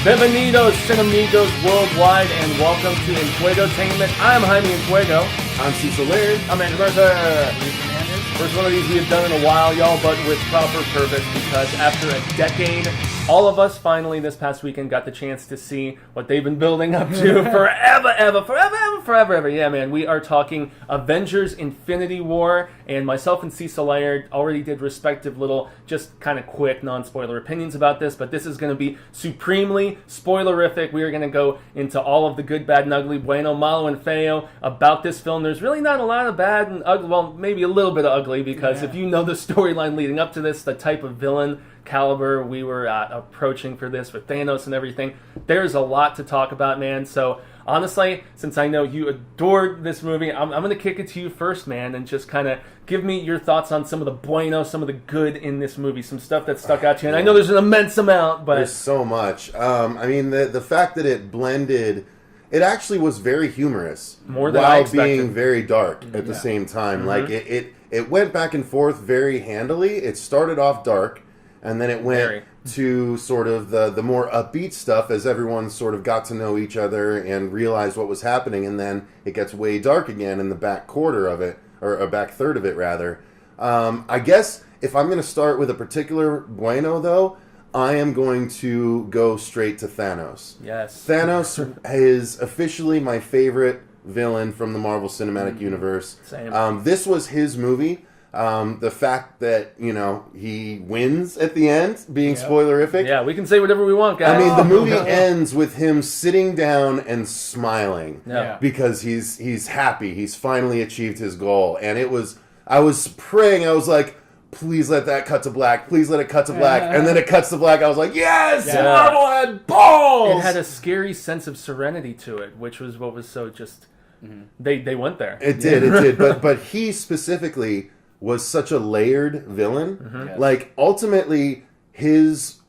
Bienvenidos, Cinemigos worldwide, and welcome to Enfuegotainment. I'm Jaime Enfuego. I'm Cecil Laird. I'm Andrew Mercer. First one of these we have done in a while, y'all, but with proper purpose, because after a decade, all of us finally this past weekend got the chance to see what they've been building up to forever. Yeah, man, we are talking Avengers Infinity War, and myself and Cecil Laird already did respective little, just kind of quick, non-spoiler opinions about this, but this is going to be supremely spoilerific. We are going to go into all of the good, bad, and ugly, bueno, malo, and feo about this film. There's really not a lot of bad and ugly, well, maybe a little bit of ugly, because if you know the storyline leading up to this, the type of villain caliber we were approaching for this with Thanos and everything, there's a lot to talk about, man. So honestly, since I know you adored this movie, I'm going to kick it to you first, man, and just kind of give me your thoughts on some of the bueno, some of the good in this movie, some stuff that stuck out to you. And I know there's an immense amount, but there's so much. I mean, the fact that it blended, it actually was very humorous, more than I expected, while being very dark at the same time. Like it went back and forth very handily. It started off dark, and then it went to sort of the more upbeat stuff as everyone sort of got to know each other and realized what was happening, and then it gets way dark again in the back quarter of it, or a back third of it, rather. I guess if I'm going to start with a particular bueno, though, I am going to go straight to Thanos. Yes. Thanos is officially my favorite villain from the Marvel Cinematic Universe. Same. This was his movie. The fact that, you know, he wins at the end, being spoilerific. Yeah, we can say whatever we want, guys. I mean, the movie ends with him sitting down and smiling because he's happy. He's finally achieved his goal. And I was praying, I was like, please let that cut to black. Please let it cut to black. And then it cuts to black. I was like, yes! Yeah. Marvel had balls! It had a scary sense of serenity to it, which was what was so just... They went there. It did. But he specifically was such a layered villain. Like, ultimately, his,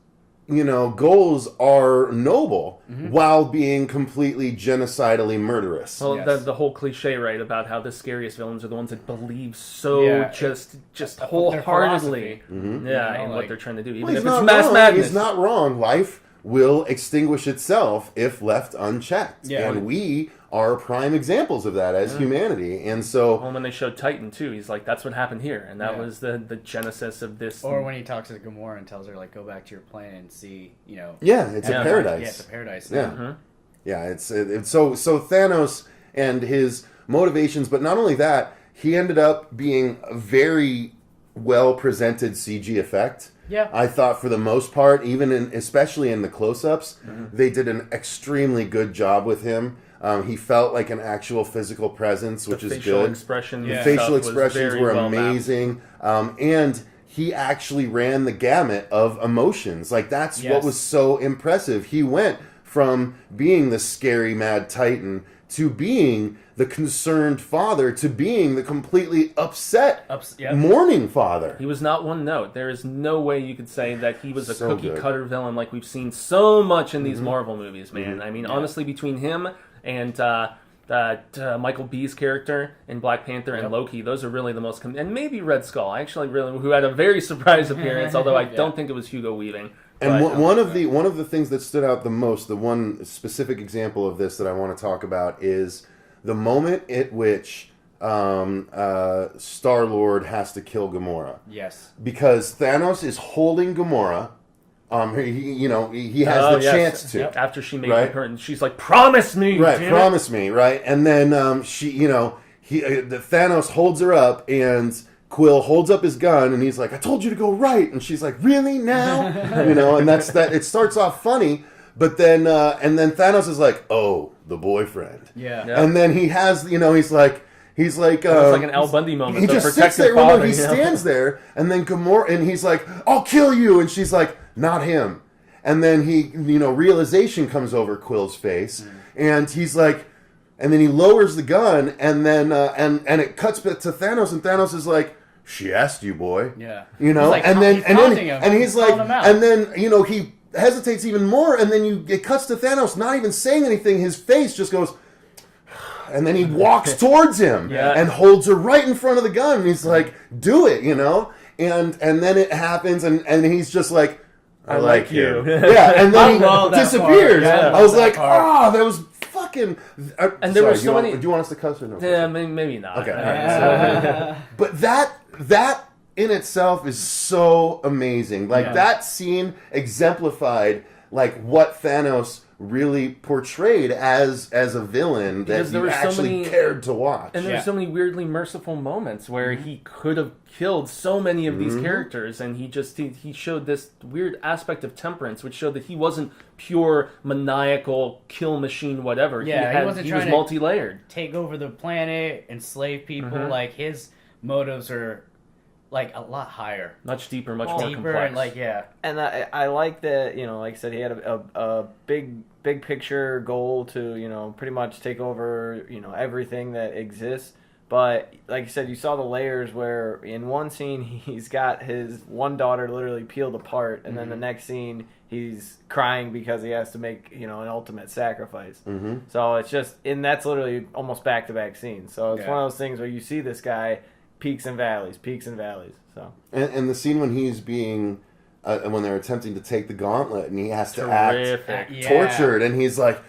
goals are noble while being completely genocidally murderous. Well, the whole cliche, right, about how the scariest villains are the ones that believe so just wholeheartedly in what they're trying to do, even if it's mass madness. He's not wrong. Life will extinguish itself if left unchecked. And we are prime examples of that as humanity. And so... Well, when they showed Titan, too, he's like, that's what happened here. And that was the genesis of this. Or when he talks to Gamora and tells her, like, go back to your planet and see, Yeah, it's a paradise. Yeah, it's a paradise. Yeah, it's so Thanos and his motivations, but not only that, he ended up being a very well-presented CG effect. Yeah, I thought for the most part, especially in the close-ups, they did an extremely good job with him. He felt like an actual physical presence, which is good. The facial expressions were amazing. And he actually ran the gamut of emotions. Like, that's what was so impressive. He went from being the scary mad Titan to being the concerned father to being the completely upset mourning father. He was not one note. There is no way you could say that he was a cookie-cutter villain like we've seen so much in these Marvel movies, man. I mean, honestly, between him and Michael B's character in Black Panther and Loki, those are really the most... and maybe Red Skull, who had a very surprise appearance, although I don't think it was Hugo Weaving. And one of the things that stood out the most, the one specific example of this that I want to talk about, is the moment at which Star-Lord has to kill Gamora. Yes. Because Thanos is holding Gamora. He has the chance to. After she made her, and she's like, "Promise me, promise me," right? And then Thanos holds her up, and Quill holds up his gun, and he's like, "I told you to go right," and she's like, "Really now?" And that's that. It starts off funny, but then Thanos is like, "Oh, the boyfriend," and then he has, he's like. It's like an Al Bundy moment. He just sits there. He stands there, and then Gamora, and he's like, "I'll kill you," and she's like, "Not him." And then realization comes over Quill's face, and he's like, and then he lowers the gun, and then and it cuts to Thanos, and Thanos is like, "She asked you, boy." Yeah. Like, and then he's like, and then he hesitates even more, and then it cuts to Thanos not even saying anything. His face just goes. And then he walks towards him and holds her right in front of the gun. And he's like, do it, And then it happens, and he's just like, I like you. you. Yeah, and then I he love that disappears. part. Yeah, I was that like, part. that was fucking. And there were so many. Do you want us to cuss or no? Yeah, maybe not. Okay. All right. But that in itself is so amazing. Like that scene exemplified like what Thanos really portrayed as a villain that Because there you were so actually many- cared to watch. And there's so many weirdly merciful moments where he could have killed so many of these characters, and he showed this weird aspect of temperance, which showed that he wasn't pure maniacal kill machine, whatever. Yeah, he wasn't he trying was to- multi-layered. Take over the planet, enslave people. Like his motives are like a lot higher, Much deeper, much more deeper, complex. and like And I like that, like I said, he had a big picture goal to, pretty much take over, everything that exists. But like you said, you saw the layers where in one scene he's got his one daughter literally peeled apart, and then the next scene he's crying because he has to make, an ultimate sacrifice. Mm-hmm. So it's just, and that's literally almost back-to-back scenes. So it's one of those things where you see this guy peaks and valleys. So And the scene when he's being, when they're attempting to take the gauntlet, and he has to act Terrific. tortured, and he's like,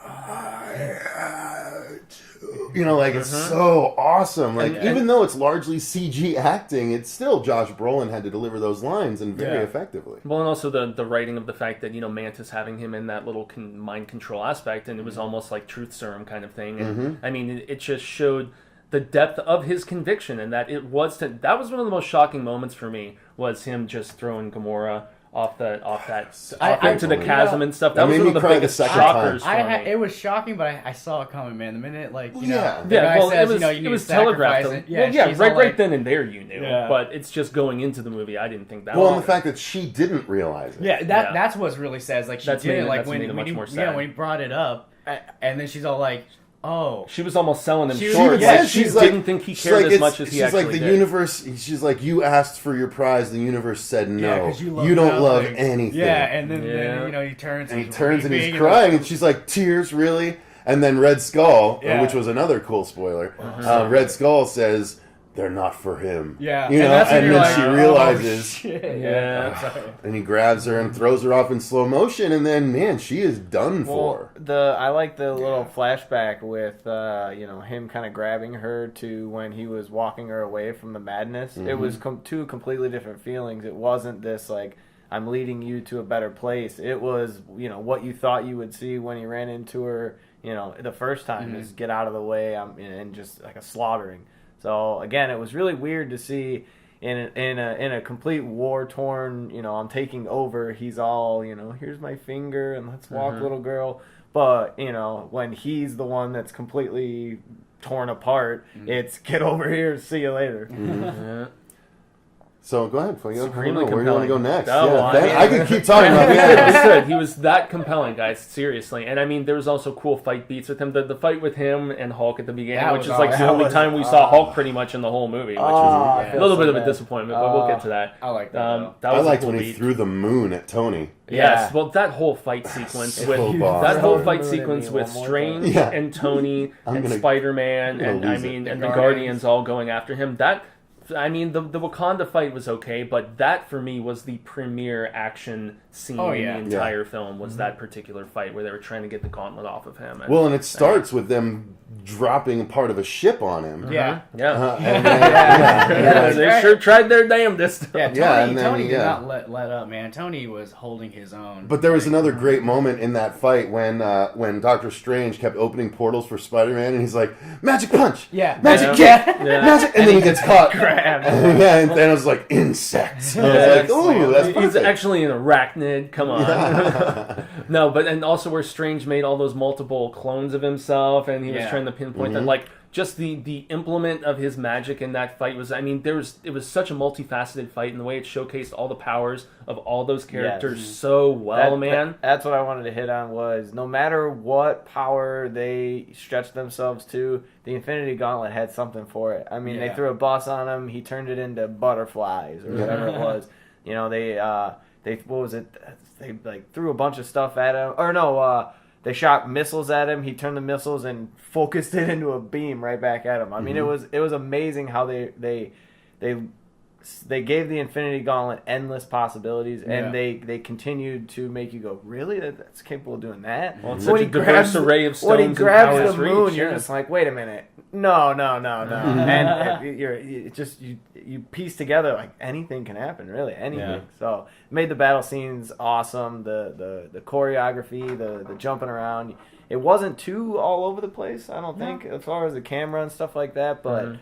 I had to. Like it's so awesome. Like even though it's largely CG acting, it's still Josh Brolin had to deliver those lines and very effectively. Well, and also the writing of the fact that Mantis having him in that little mind control aspect, and it was almost like truth serum kind of thing. And I mean, it just showed the depth of his conviction, and that that was one of the most shocking moments for me, was him just throwing Gamora off into the chasm and stuff. That was made one of me the cry the biggest second shockers time. for me. it was shocking, but I saw it coming, man. The minute the Yeah, guy well, says, it was, you need it was to sacrifice telegraphed. it. Right then and there you knew. Yeah. But it's just going into the movie, I didn't think that. Well, was and the fact that she didn't realize it. Yeah, Yeah. that's what's really sad. Like she That's did made it, it- like that's when made it much he, more sad. when he brought it up, and then she's all like, "Oh, she was almost selling him She short. was- Like, yeah, she she's like- didn't think he she's cared like, as much as he she's actually like the did. universe. She's like, you asked for your prize. The universe said no. yeah, 'cause you don't love nothing." anything. Yeah, and then Yeah. he turns and he turns and he's weeping, crying, and she's like, tears, really? And then Red Skull, Yeah. which was another cool spoiler. Red Skull says, "They're not for him." Yeah, you know, that's when and you're then she like, realizes. "Oh, shit." Yeah. Sorry. And he grabs her and throws her off in slow motion, and then man, she is done for. I like the little flashback with him kind of grabbing her to when he was walking her away from the madness. It was two completely different feelings. It wasn't this like, I'm leading you to a better place. It was what you thought you would see when he ran into her the first time is get out of the way, and just like a slaughtering. So again, it was really weird to see in a complete war torn, I'm taking over. He's all, here's my finger and let's walk, little girl. But when he's the one that's completely torn apart, it's get over here, see you later. Yeah. So go ahead, Fuego. I don't Supremely know, where do you want to go compelling. next? Oh, Yeah, well, I that- mean- I could keep talking about We that. could. He was that compelling, guys. Seriously, and I mean, there was also cool fight beats with him. The fight with him and Hulk at the beginning, That which was is like the awesome. only time we saw Hulk pretty much in the whole movie, which I is feel a little so bit of a bad. disappointment. But we'll get to that. I like that. That I was a liked cool when he beat. threw the moon at Tony. Yes, well, that whole fight sequence So with boss. that whole Throw fight the moon at sequence me with one more Strange time. Yeah. and Tony I'm and gonna- Spider-Man I'm gonna and lose it. and The the Guardians all going after him. The Wakanda fight was okay, but that for me was the premier action scene Oh, in yeah. the entire film. Was that particular fight where they were trying to get the gauntlet off of him? And, Well, and it starts with them dropping part of a ship on him. Yeah. yeah, And then, they sure tried their damnedest. Yeah, Tony, Yeah, and then, Tony did yeah. not let up, man. Tony was holding his own. But there was another great moment in that fight when Doctor Strange kept opening portals for Spider-Man, and he's like, "Magic punch, Yeah. magic Yeah. kick, Yeah. magic," and then he gets caught. Grabbed. Yeah, and Thanos was like, "Insects." I was like, "Ooh, that's He's perfect." actually an arachnid. Come on. No, but and also where Strange made all those multiple clones of himself, and he was Yeah. trying to pinpoint them. Like just the implement of his magic in that fight was. I mean, it was such a multifaceted fight, and the way it showcased all the powers of all those characters so well, man. That's what I wanted to hit on was no matter what power they stretched themselves to, the Infinity Gauntlet had something for it. I mean, they Yeah. threw a bus on him. He turned it into butterflies or whatever it was. They what was it? They like threw a bunch of stuff at him. Or no, they shot missiles at him. He turned the missiles and focused it into a beam right back at him. I mean, it was amazing how they they gave the Infinity Gauntlet endless possibilities, and Yeah. they continued to make you go, really? That's capable of doing that? Well, it's When such a he diverse grabs- array of stones When he and grabs powers the for moon, each, you're yeah. just like, wait a minute. No. And you piece together, like, anything can happen, really, anything. Yeah. So, it made the battle scenes awesome, the choreography, the jumping around. It wasn't too all over the place, I don't think, as far as the camera and stuff like that, but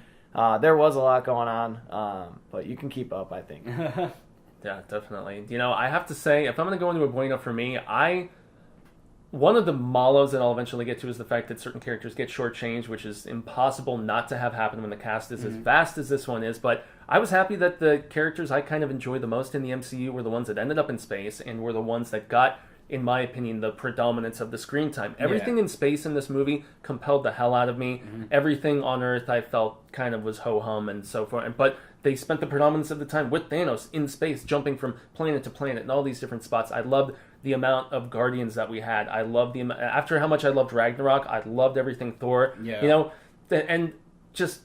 there was a lot going on. But you can keep up, I think. Yeah, definitely. You know, I have to say, if I'm going to go into a bueno for me, one of the malos that I'll eventually get to is the fact that certain characters get shortchanged, which is impossible not to have happen when the cast is as vast as this one is. But I was happy that the characters I kind of enjoyed the most in the MCU were the ones that ended up in space and were the ones that got, in my opinion, the predominance of the screen time. Everything in space in this movie compelled the hell out of me. Everything on Earth I felt kind of was ho-hum and so forth. But they spent the predominance of the time with Thanos in space, jumping from planet to planet in all these different spots. I loved the amount of Guardians that we had. I loved after how much I loved Ragnarok, I loved everything Thor. Yeah. You know, and just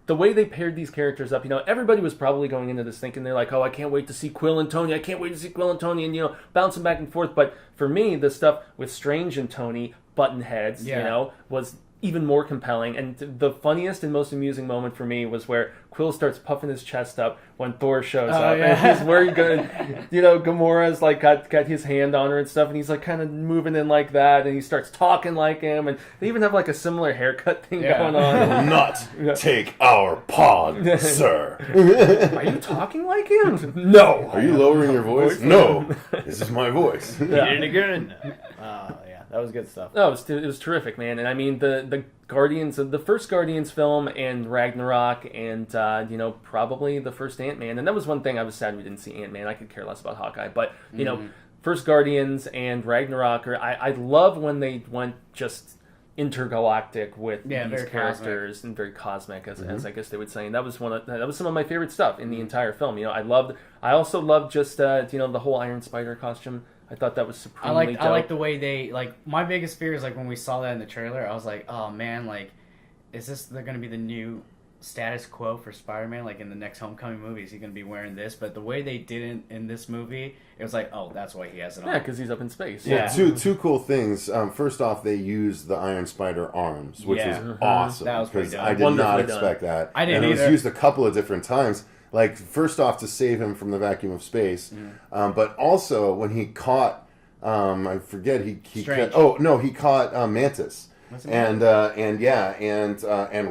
the way they paired these characters up, you know, everybody was probably going into this thinking they're like, oh, I can't wait to see Quill and Tony. I can't wait to see Quill and Tony, and, you know, bouncing back and forth. But for me, the stuff with Strange and Tony button heads, you know, was even more compelling. And the funniest and most amusing moment for me was where Quill starts puffing his chest up when Thor shows up. Yeah. And he's wearing good, you know, Gamora's like got his hand on her and stuff, and he's like kind of moving in like that, and he starts talking like him, and they even have like a similar haircut thing going on. Not take our pawn, sir. Are you talking like him? No. Are you lowering your voice? No. This is my voice. Yeah. Did it again. Yeah, that was good stuff. No, it was terrific, man. And I mean, the Guardians, the first Guardians film and Ragnarok and, you know, probably the first Ant-Man. And that was one thing I was sad we didn't see Ant-Man. I could care less about Hawkeye. But, you know, first Guardians and Ragnarok, I love when they went just intergalactic with these very characters and very cosmic, as I guess they would say. And that was some of my favorite stuff in the entire film. You know, I also loved just, you know, the whole Iron Spider costume. I thought that was supremely dope. I like the way they, like, my biggest fear is, like, when we saw that in the trailer, I was like, oh, man, like, they're going to be the new status quo for Spider-Man, like, in the next Homecoming movie? Is he going to be wearing this? But the way they did it in this movie, it was like, oh, that's why he has it on. Yeah, because he's up in space. Yeah. Two cool things. First off, they used the Iron Spider arms, which was awesome. That was pretty because dope. I did Wonderfully not done. expect that. I didn't and it either. was used a couple of different times. Like, first off, to save him from the vacuum of space, but also when he caught, I forget he Strange. he caught Mantis. And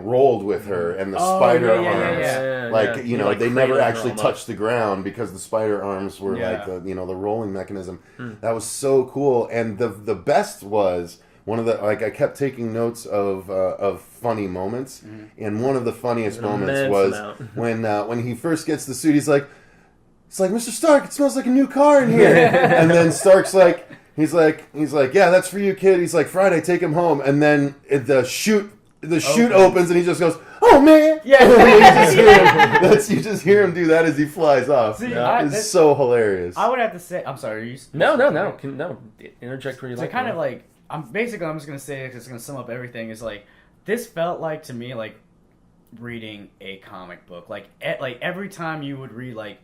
rolled with her and the spider arms. Like, you know, Like they never cradled her actually almost. touched the ground because the spider arms were like the, you know, the rolling mechanism. That was so cool. And the best was one of the, like, I kept taking notes of funny moments, and one of the funniest moments immense was when he first gets the suit. He's like, Mr. Stark, it smells like a new car in here. And then Stark's like, he's like, yeah, that's for you, kid. He's like, Friday, take him home. And then the chute opens, and he just goes, oh man. You just hear him do that as he flies off. See, It's so hilarious. I would have to say, I'm sorry, No. Interject where you So like. kind of like, I'm just gonna say, because it's gonna sum up everything. Is like, this felt like to me like reading a comic book. Like every time you would read like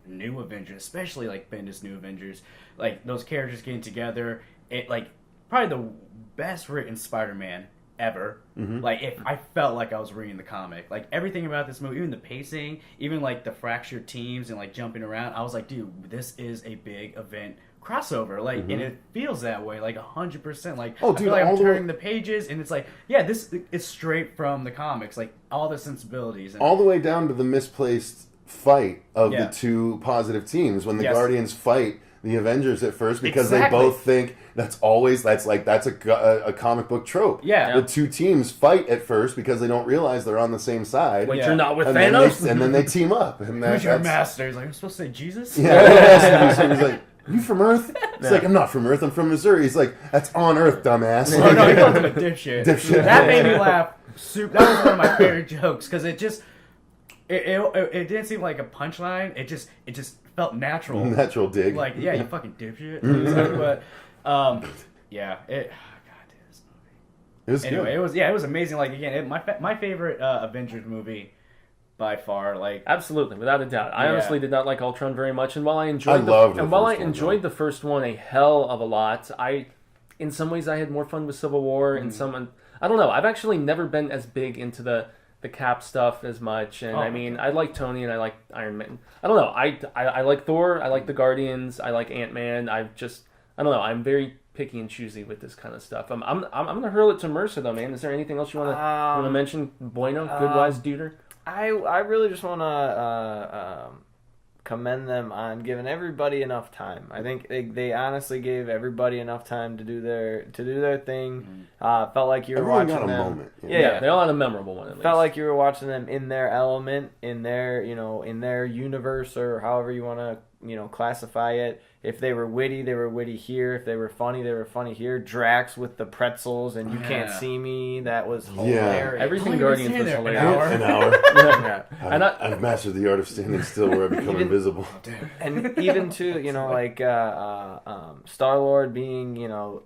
New Avengers, especially like Bendis New Avengers, like those characters getting together, it like probably the best written Spider-Man ever. Like, if I felt like I was reading the comic, like everything about this movie, even the pacing, even like the fractured teams and like jumping around, I was like, dude, this is a big event crossover, like, and it feels that way, like 100%. Like, Oh, I dude, feel like all I'm the way- turning the pages, and it's like, yeah, this is straight from the comics, like all the sensibilities. And, All the way down to the misplaced fight of Yeah. the two positive teams when the Yes. Guardians fight the Avengers at first, because Exactly. they both think that's a comic book trope. Yeah. The two teams fight at first because they don't realize they're on the same side. Wait, Yeah. you're not with and Thanos? then they team up. And who's your that's- master? He's like, I'm supposed to say Jesus? Yeah, he's like, you from Earth? He's like, I'm not from Earth, I'm from Missouri. He's like, that's on Earth, dumbass. Oh, no, he called him a dipshit. Dipshit. That made me laugh. That was one of my favorite jokes, because it just, it didn't seem like a punchline. It just felt natural. Natural dig. Like, yeah, you fucking dipshit. But, yeah, God, dude, this movie. It was Anyway, good. it was amazing. Like, again, my favorite Avengers movie by far. Like, absolutely, without a doubt. I Yeah. honestly did not like Ultron very much, and while I enjoyed loved the and while I first one, enjoyed though. the first one a hell of a lot, in some ways I had more fun with Civil War. In some, I don't know. I've actually never been as big into the Cap stuff as much, and I mean, I like Tony and I like Iron Man. I don't know. I like Thor. I like the Guardians. I like Ant-Man. I don't know. I'm very picky and choosy with this kind of stuff. I'm gonna hurl it to Mercer though, man. Is there anything else you want to mention? Bueno, good wise duder. I really just want to commend them on giving everybody enough time. I think they honestly gave everybody enough time to do their thing. Felt like you were Everyone watching got a them. moment. Yeah. They all had a memorable one. At least. Felt like you were watching them in their element, in their in their universe, or however you want to classify it. If they were witty here. If they were funny here. Drax with the pretzels and you can't see me. That was hilarious. Everything How Guardians long was you been hilarious. there? An hour? An hour. Yeah. And I've mastered the art of standing still where I become invisible. And even to like Star Lord being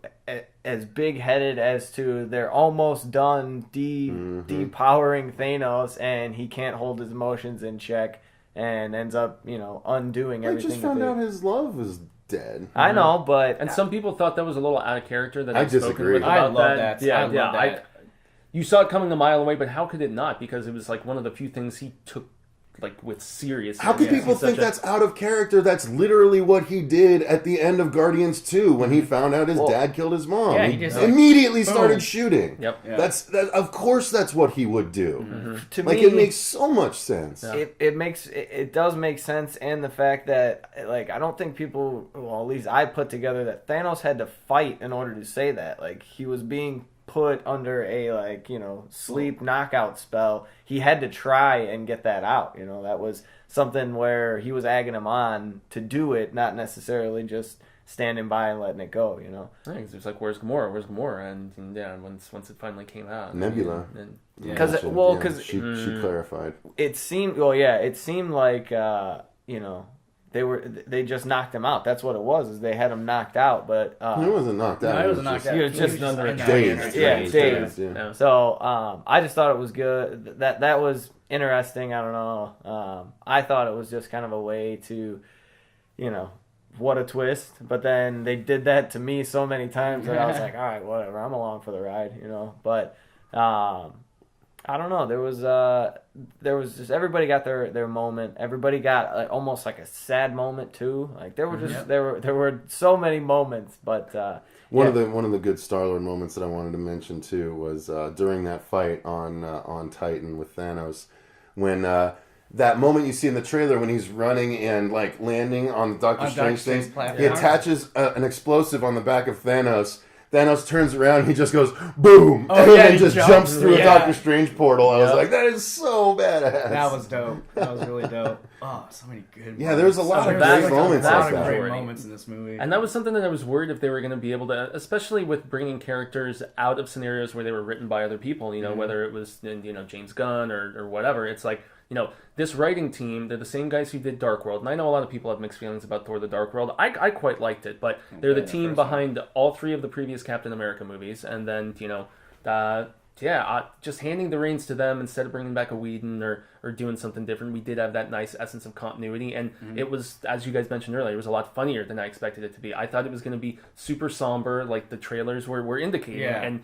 as big headed as to they're almost done depowering Thanos and he can't hold his emotions in check and ends up undoing I everything. just found out his love is dead. I know, but And some people thought that was a little out of character. That I I've spoken disagree. with I about love that. that. Yeah, I love yeah. that. You saw it coming a mile away, but how could it not? Because it was like one of the few things he took with seriousness. How could people think that's out of character? That's literally what he did at the end of Guardians 2 when he found out his dad killed his mom. Yeah, he he just, immediately boom. started shooting. Yep. Yeah. That. Of course, that's what he would do. to Like me, it makes so much sense. it does make sense, and the fact that I don't think people, well, at least I put together that Thanos had to fight in order to say that. Like he was being put under a sleep knockout spell. He had to try and get that out. That was something where he was egging him on to do it, not necessarily just standing by and letting it go. I think it was like, "Where's Gamora? Where's Gamora?" And yeah, once it finally came out, Nebula. and Because she clarified. it seemed like they just knocked him out. That's what it was. Is they had him knocked out, but He wasn't knocked out. No, he wasn't knocked out. He was just under a dazed. dazed. Yeah. So I just thought it was good. That was interesting. I don't know. I thought it was just kind of a way to, what a twist. But then they did that to me so many times that I was like, all right, whatever. I'm along for the ride, But I don't know. There was just everybody got their moment. Everybody got almost like a sad moment too. Like there were just there were so many moments, but One of the good Star-Lord moments that I wanted to mention too was during that fight on Titan with Thanos, when that moment you see in the trailer when he's running and like landing on the Doctor Strange things, he attaches an explosive on the back of Thanos. Thanos turns around, he just goes boom, and then just jumps through a Doctor Strange portal. I was like, that is so badass. That was dope. That was really dope. Oh, so many good. Yeah, there was a lot of great great moments A like lot of that. great moments in this movie. And that was something that I was worried if they were going to be able to, especially with bringing characters out of scenarios where they were written by other people, whether it was, James Gunn or whatever. It's like, this writing team, they're the same guys who did Dark World. And I know a lot of people have mixed feelings about Thor the Dark World. I quite liked it, but they're the team behind all three of the previous Captain America movies. And then, just handing the reins to them instead of bringing back a Whedon or doing something different. We did have that nice essence of continuity, and it was, as you guys mentioned earlier, it was a lot funnier than I expected it to be. I thought it was going to be super somber, like the trailers were indicating, and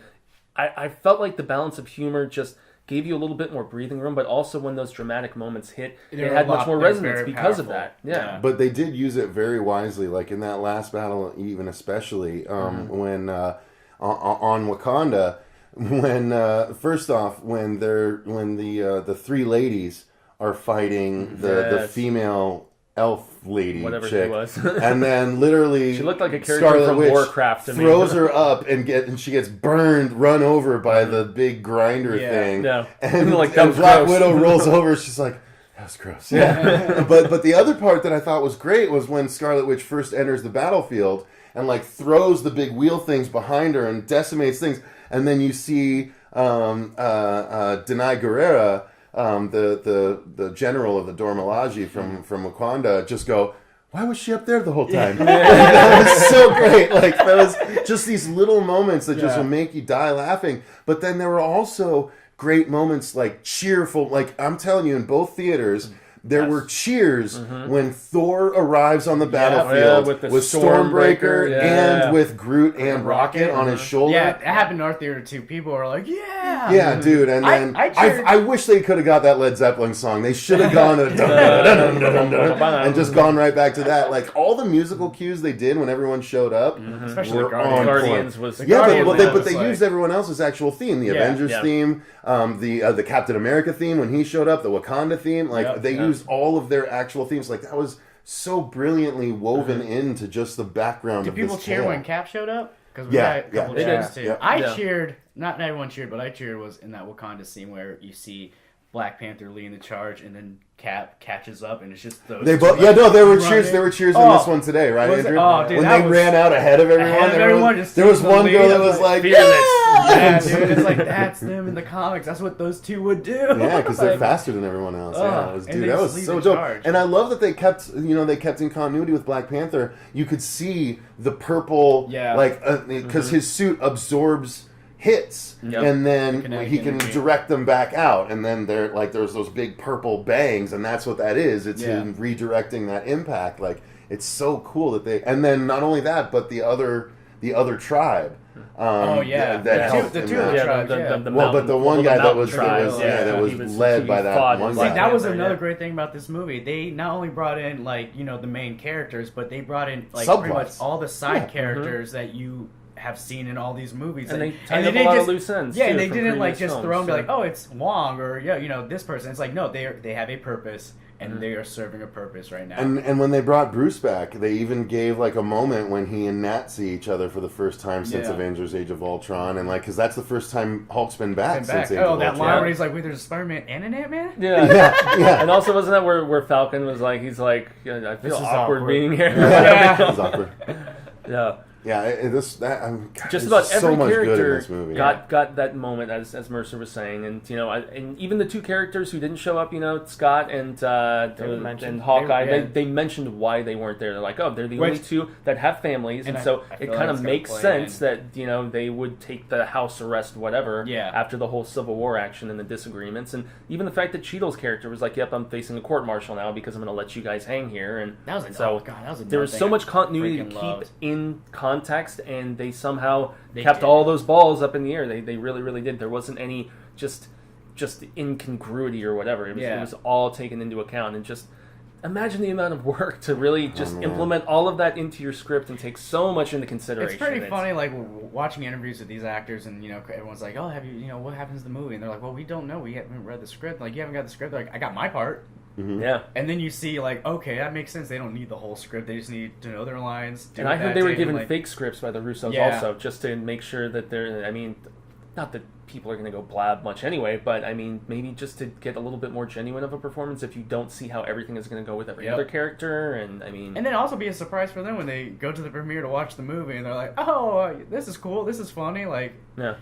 I felt like the balance of humor just gave you a little bit more breathing room, but also when those dramatic moments hit, it had much more resonance because of that. Yeah. But they did use it very wisely, like in that last battle, even especially when on Wakanda. When first off, when the three ladies are fighting the female elf lady, whatever chick, she was, and then literally she looked like a character Scarlet from Witch Warcraft to me. throws her up and she gets run over by the big grinder thing. Yeah. And, Like, that and was Black gross. Widow rolls over. She's like, that was gross. Yeah. but the other part that I thought was great was when Scarlet Witch first enters the battlefield and like throws the big wheel things behind her and decimates things, and then you see Denai Guerrera, the general of the Dora Milaje from Wakanda, just go, why was she up there the whole time? That was so great. Like, that was just these little moments that just will make you die laughing. But then there were also great moments, like cheerful. Like I'm telling you, in both theaters. There were cheers when Thor arrives on the battlefield with the Stormbreaker yeah. and with Groot and Rocket on his shoulder. Yeah, it happened in our theater too. People were like, "Yeah, Yeah, dude." And then I wish they could have got that Led Zeppelin song. They should have gone to and just gone right back to that. Like all the musical cues they did when everyone showed up, especially were the on Guardians point. was But they used everyone else's actual theme, the Avengers yeah. theme, the Captain America theme when he showed up, the Wakanda theme. Like they used all of their actual themes. Like that was so brilliantly woven into just the background. Did of people this cheer tale. when Cap showed up? Because we got a couple they cheers did. too. Yeah. I cheered. Not everyone cheered, but I cheered was in that Wakanda scene where you see Black Panther leading the charge, and then Cap catches up, and it's just those. They two, both, like, there were running. cheers. There were cheers in Oh, this one today, right, was it? Andrew? Oh, dude, when that they was ran out ahead of everyone, just there was sees the one girl lead, that I was like, fearless. Yeah, dude, it's like that's them in the comics. That's what those two would do. Yeah, because they're Like, faster than everyone else. Yeah, and they that was just so lead the dope. charge. And I love that they kept in continuity with Black Panther. You could see the purple, because his suit absorbs hits, and then Kinetic he can energy. direct them back out. And then there's those big purple bangs, and that's what that is. It's him redirecting that impact. Like it's so cool that they. And then not only that, but the other tribe. That helped the in two that. of the tribes. But the one guy that was he led by that fought one his guy. See, that was Yeah. another great thing about this movie. They not only brought in the main characters, but they brought in pretty Subplots. much all the side characters that you have seen in all these movies, And they and tied they up a didn't lot just of loose ends. yeah, too, and they from didn't previous just films, throw them so. like, oh, it's Wong or this person. It's like no, they have a purpose and they are serving a purpose right now. And when they brought Bruce back, they even gave like a moment when he and Nat see each other for the first time since Avengers: Age of Ultron, and because that's the first time Hulk's been back since Age of that Ultron. line where he's like, wait, there's a Spider-Man and an Ant-Man? Yeah. And also, wasn't that where Falcon was like, he's like, I feel is awkward awkward. being here. It was awkward. Yeah. Yeah, Just there's about so every much good in character this movie. got that moment, as Mercer was saying, and and even the two characters who didn't show up, Scott and Hawkeye, they mentioned why they weren't there. They're like, oh, they're the only two that have families, and so I it feel kind like of it's makes gonna sense play that they would take the house arrest, whatever, Yeah. after the whole Civil War action and the disagreements, and even the fact that Cheadle's character was like, yep, I'm facing a court martial now because I'm going to let you guys hang here, and That was there was so much continuity to freaking keep loved. in context, and they somehow They kept did. all those balls up in the air. They really, really did. There wasn't any just incongruity or whatever. It was all taken into account, and just imagine the amount of work to really just implement all of that into your script and take so much into consideration. It's pretty funny, like watching interviews with these actors, and everyone's like, "Oh, have you, what happens to the movie?" And they're like, "Well, we don't know. We haven't read the script. Like, you haven't got the script." They're like, "I got my part." Yeah. And then you see, like, okay, that makes sense. They don't need the whole script. They just need to know their lines. And I heard they were acting, given like, fake scripts by the Russos Yeah. also, just to make sure that they're. I mean, not that people are going to go blab much anyway, but I mean, maybe just to get a little bit more genuine of a performance if you don't see how everything is going to go with every other character, and I mean. And then also be a surprise for them when they go to the premiere to watch the movie, and they're like, "Oh, this is cool. This is funny." Like, Yeah.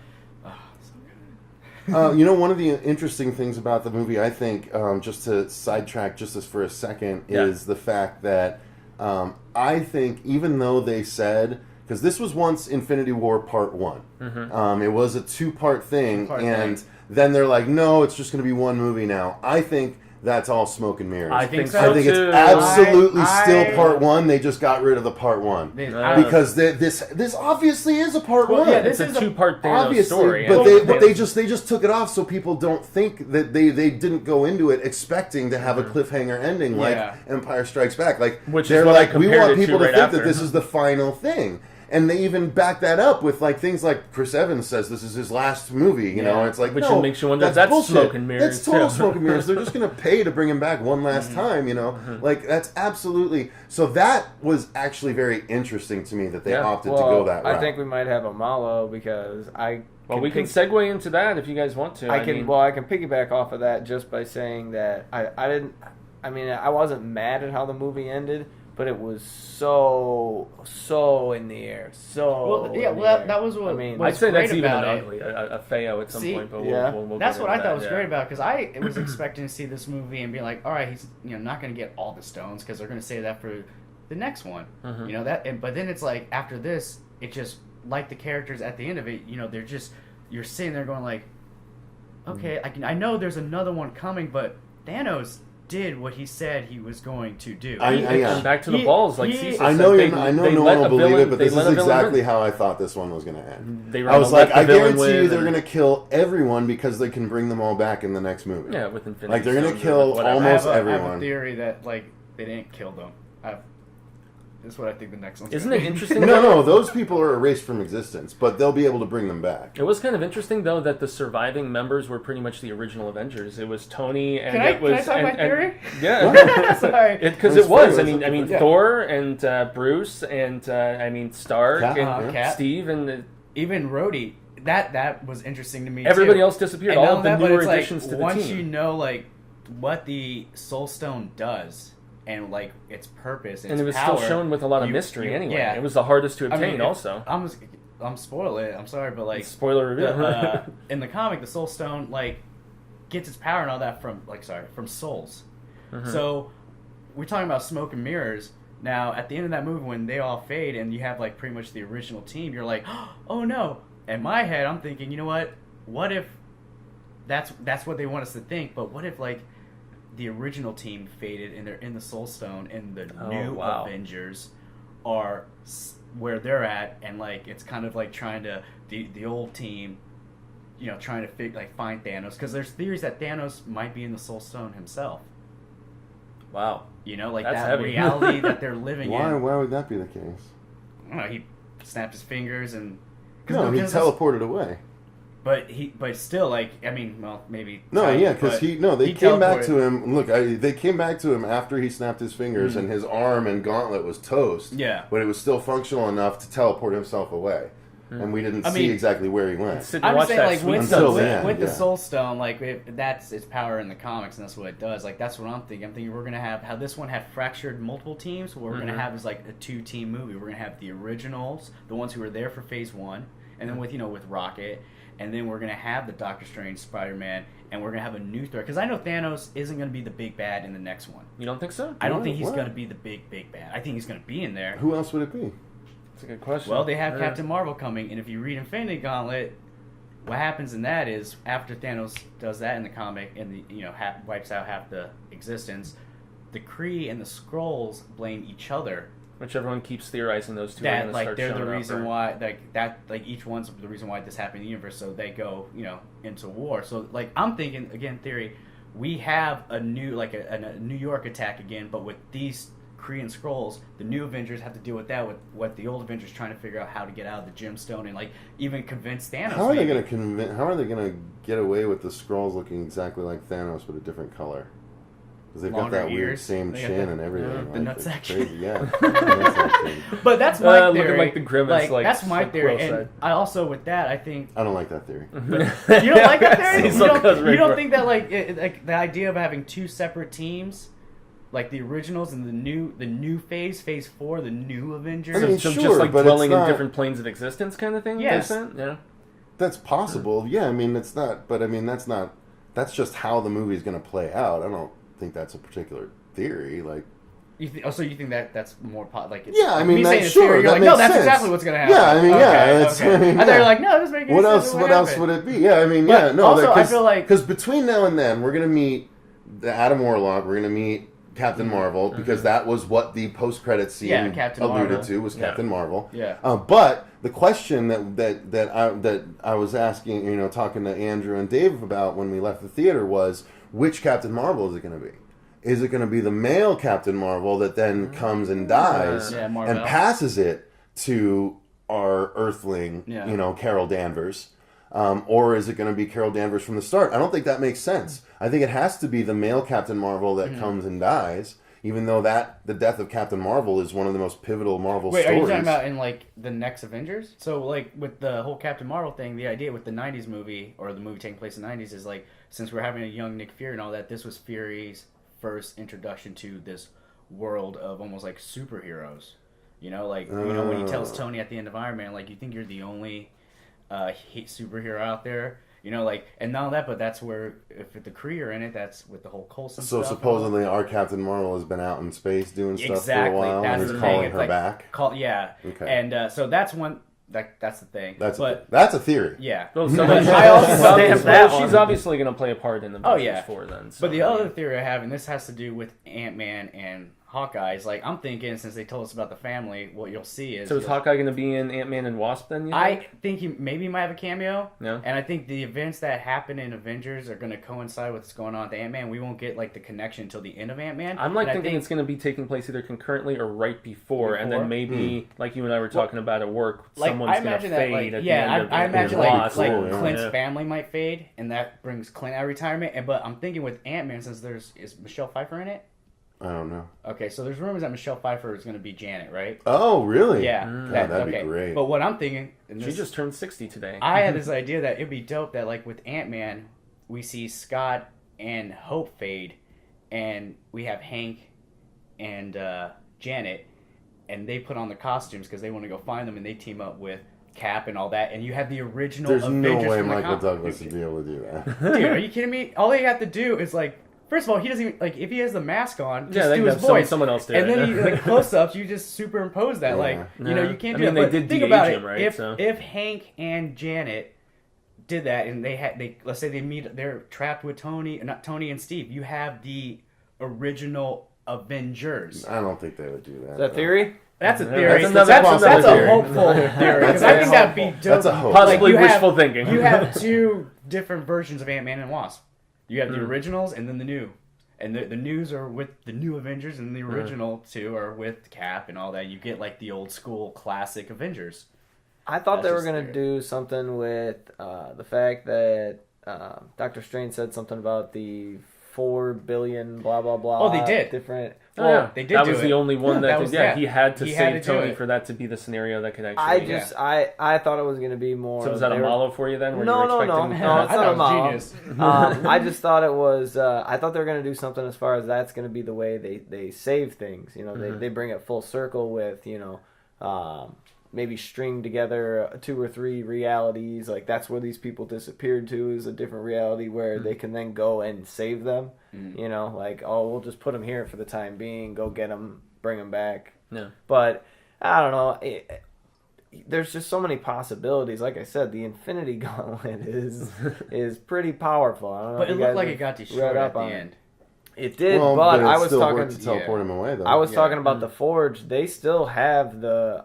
One of the interesting things about the movie, I think, just to sidetrack just this for a second, is the fact that I think even though they said, because this was once Infinity War Part 1, it was a two-part thing, then they're like, no, it's just going to be one movie now. I think that's all smoke and mirrors. I think so I think too. it's absolutely still Part 1. They just got rid of the Part 1 because this obviously is a Part 1. yeah, It's a two-part Thanos Obviously, story. but they just took it off so people don't think that they didn't go into it expecting to have a cliffhanger ending like Empire Strikes Back. Like Which is they're what I like, we compared want it to people to right think after. that this is the final thing. And they even back that up with like things like Chris Evans says this is his last movie, you know, and it's like, Which no, makes you wonder if that's that's bullshit. smoke and mirrors, That's total too. smoke and mirrors. They're just going to pay to bring him back one last time, you know? Like, that's absolutely... So that was actually very interesting to me that they opted to go that route. I think we might have a Malo because we can segue into that if you guys want to. I can piggyback off of that just by saying that I wasn't mad at how the movie ended, but it was so in the air. That was what. I'd say that's even about an it. ugly, a Feo at some point, but we'll that's get what I into thought that, was great about, because I was expecting to see this movie and be like, all right, he's not going to get all the stones because they're going to say that for the next one, but then it's like after this, it just like the characters at the end of it, they're just you're sitting there going like, okay, I know there's another one coming, but Thanos did what he said he was going to do. And back to the balls, like Cecil I know, said, I know no one will believe it, but this is exactly how I thought this one was going to end. They were I was gonna like, let the I villain guarantee you win, they're going to kill everyone because they can bring them all back in the next movie. Yeah, with Infinity Like, they're going to Stones or kill whatever. almost I have everyone. a theory that like they didn't kill them. This is what I think the next one's Isn't gonna it be. interesting? No, those people are erased from existence, but they'll be able to bring them back. It was kind of interesting, though, that the surviving members were pretty much the original Avengers. It was Tony, and Can I it was. talk my theory? Yeah, Sorry. because It's it was. funny, I mean, yeah. Thor and Bruce and Stark Cap, and Cap. Steve and Even Rhodey. That was interesting to me. everybody too. else disappeared. And All not of the that, but newer it's like, additions to the once team. you know like what the Soul Stone does and like its purpose and And it its was power, still shown with a lot of you- mystery you- anyway. yeah. It was the hardest to I obtain, mean, also. I'm spoiling it. I'm sorry, but like Spoiler reveal. in the comic, the Soul Stone like gets its power and all that from from souls. Mm-hmm. So we're talking about smoke and mirrors. Now, at the end of that movie, when they all fade and you have like pretty much the original team, you're like, oh no. In my head, I'm thinking, you know what? What if that's what they want us to think? But what if like the original team faded and they're in the Soul Stone and the new wow. Avengers are where they're at, and like it's kind of like trying to the old team, trying to find Thanos, because there's theories that Thanos might be in the Soul Stone himself. Wow. Like That's that heavy. reality that they're living Why in. would that be the case? I don't know, he snapped his fingers and No, he teleported away. but still, like, I mean, well, maybe No, tiny, yeah, because but they came back teleported. to him. Look, they came back to him after he snapped his fingers and his arm and gauntlet was toast. Yeah. But it was still functional enough to teleport himself away. And we didn't see exactly where he went. Sit and I'm watch saying, that like, sweet with, Until the, then, with the yeah. Soul Stone, like, that's its power in the comics, and that's what it does. Like, that's what I'm thinking. I'm thinking we're going to have, how this one had fractured multiple teams, what we're going to have is, like, a two-team movie. We're going to have the originals, the ones who were there for Phase 1, and then with Rocket, and then we're going to have the Doctor Strange, Spider-Man, and we're going to have a new threat. Because I know Thanos isn't going to be the big bad in the next one. You don't think so? I don't think he's What? going to be the big bad. I think he's going to be in there. Who else would it be? That's a good question. Well, they have Yeah. Captain Marvel coming, and if you read Infinity Gauntlet, what happens in that is after Thanos does that in the comic and wipes out half the existence, the Kree and the Skrulls blame each other. Which everyone keeps theorizing those two are That going to like start they're showing the up, reason right? why each one's the reason why this happened in the universe. So they go into war. So like I'm thinking again theory, we have a new a New York attack again, but with these Kree and Skrulls, the new Avengers have to deal with that, with what the old Avengers trying to figure out how to get out of the Gemstone and like even convince Thanos. How are they maybe. going to How are they going to get away with the Skrulls looking exactly like Thanos with a different color? Because they've Longer got that weird ears. same They got chin the- and everything. the like, nut it's section. crazy, yeah. The nut section. But that's my theory. looking like the grimace, like, that's my like theory, Quill and said. I also with that I think I don't like that theory. you don't like that theory. Cecil goes You right don't for it. think that like the idea of having two separate teams, like the originals and the new phase 4, the new Avengers. I mean, So sure, just like but dwelling it's in not- different planes of existence kind of thing? Yes. Yeah. That's possible. Yeah, I mean, it's not. But I mean, that's not. That's just how the movie's going to play out. I don't think that's a particular theory. Like, So you think that's more like it's, yeah, I mean, me saying that's it's theory, sure. you're That like, makes no, that's sense. exactly what's gonna happen. Yeah, I mean, okay, yeah. It's, okay. I mean, And they're yeah. like, no, this makes What else? What else would it be? Yeah, I mean, But no. also, I feel like- because between now and then, we're gonna meet the Adam Warlock. We're gonna meet Captain Marvel because that was what the post-credit scene Yeah, Captain alluded Marvel. to was Captain Marvel. Yeah. But the question that I was asking, talking to Andrew and Dave about when we left the theater was, which Captain Marvel is it going to be? Is it going to be the male Captain Marvel that then comes and dies Yeah, Marvel. and passes it to our Earthling, Yeah. Carol Danvers? Or is it going to be Carol Danvers from the start? I don't think that makes sense. I think it has to be the male Captain Marvel that comes and dies, even though the death of Captain Marvel is one of the most pivotal Marvel Wait, stories. are you talking about in like the next Avengers? So like with the whole Captain Marvel thing, the idea with the '90s movie or the movie taking place in the '90s is like, since we're having a young Nick Fury and all that, this was Fury's first introduction to this world of almost like superheroes. When he tells Tony at the end of Iron Man, like, you think you're the only superhero out there? And not only that, but that's where, if the Kree are in it, that's with the whole Coulson So stuff. supposedly our Captain Marvel has been out in space doing stuff for a Exactly. while That's and the is thing. calling It's her like, back. Yeah. Okay. And so that's one That's the thing. That's but a theory. yeah. Well, so I also stamp that one. she's obviously going to play a part in the Oh, Avengers yeah. 4 then. So, But the other theory I have, and this has to do with Ant-Man and Hawkeye, is like I'm thinking since they told us about the family, what you'll see is. So is Hawkeye going to be in Ant-Man and Wasp then? You I think he maybe might have a cameo. Yeah. And I think the events that happen in Avengers are going to coincide with what's going on with Ant-Man. We won't get like the connection until the end of Ant-Man. I'm like And I thinking think it's going to be taking place either concurrently or right before, and then maybe like you and I were talking about at work, like someone's I going to imagine fade that, like, at yeah, the end of I imagine like Wasp. cool, yeah. Clint's Yeah. family might fade, and that brings Clint out of retirement. But I'm thinking with Ant-Man, since is Michelle Pfeiffer in it? I don't know. Okay, so there's rumors that Michelle Pfeiffer is going to be Janet, right? Oh, really? Yeah, that'd be okay. great. But what I'm thinking, and She this- just turned 60 today. I had this idea that it'd be dope that like with Ant-Man, we see Scott and Hope fade, and we have Hank and Janet, and they put on the costumes because they want to go find them, and they team up with Cap and all that, and you have the original. There's no Avengers way from the Michael comic- Douglas would be able to do that. Dude, are you kidding me? All they have to do is like. First of all, he doesn't even like if he has the mask on. Just Yeah, they do can his have voice, someone else do and it. then you like close-ups. You just superimpose that, like you know, you can't I do mean, that. they But did think de-age about him, it. right? If So- if Hank and Janet did that, and they let's say they meet, they're trapped with not Tony and Steve. You have the original Avengers. I don't think they would do that. Is that theory? That's a That's theory. another That's possible a theory. hopeful theory because I That's think that'd be dope. That's a hope. Possibly you have- wishful thinking. You have two different versions of Ant-Man and Wasp. You have the originals and then the new. And the news are with the new Avengers, and the original two are with Cap and all that. You get like the old school classic Avengers. I thought That's they were just going to theory. do something with the fact that Doctor Strange said something about the 4 billion blah blah blah. Oh, they did. Different. Oh, yeah. they did That do was it. the only one that, was- he had to He save had to do Tony it. for that to be the scenario that could actually. I just I thought it was going to be more. So was that a they were- malo for you then? Where No, you no, were no, expecting, no. It's I not thought a it was malo. genius. I just thought it was. I thought they were going to do something as far as that's going to be the way they save things. You know, they bring it full circle with maybe string together 2 or 3 realities. Like that's where these people disappeared to is a different reality where they can then go and save them. You know, like we'll just put them here for the time being. Go get them, bring them back. No. But I don't know. There's just so many possibilities. Like I said, the Infinity Gauntlet is pretty powerful. I don't know But if it you looked guys like have it got read destroyed up at the on it. end. It did, Well, but it I was still talking. worked to teleport him away, though. I was Yeah. talking about the Forge. They still have the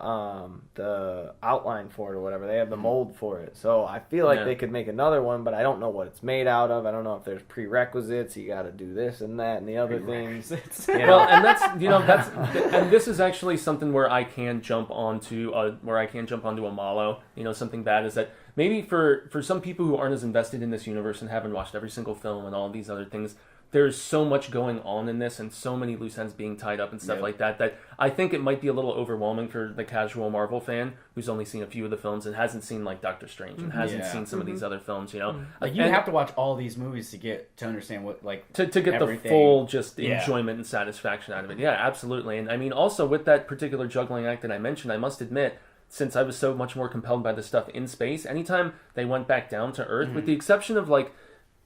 outline for it or whatever. They have the mold for it. So I feel like Yeah. they could make another one, but I don't know what it's made out of. I don't know if there's prerequisites. You got to do this and that and the other things. Well, and and this is actually something where I can jump onto a malo. Something bad is that maybe for some people who aren't as invested in this universe and haven't watched every single film and all these other things, there's so much going on in this and so many loose ends being tied up and stuff like that I think it might be a little overwhelming for the casual Marvel fan who's only seen a few of the films and hasn't seen like Doctor Strange and hasn't Yeah. seen some of these other films. Like you And have to watch all these movies to understand what like to get everything. the full just Yeah. enjoyment and satisfaction out of it. Yeah, absolutely. And I mean, also with that particular juggling act that I mentioned, I must admit, since I was so much more compelled by the stuff in space, anytime they went back down to Earth, with the exception of like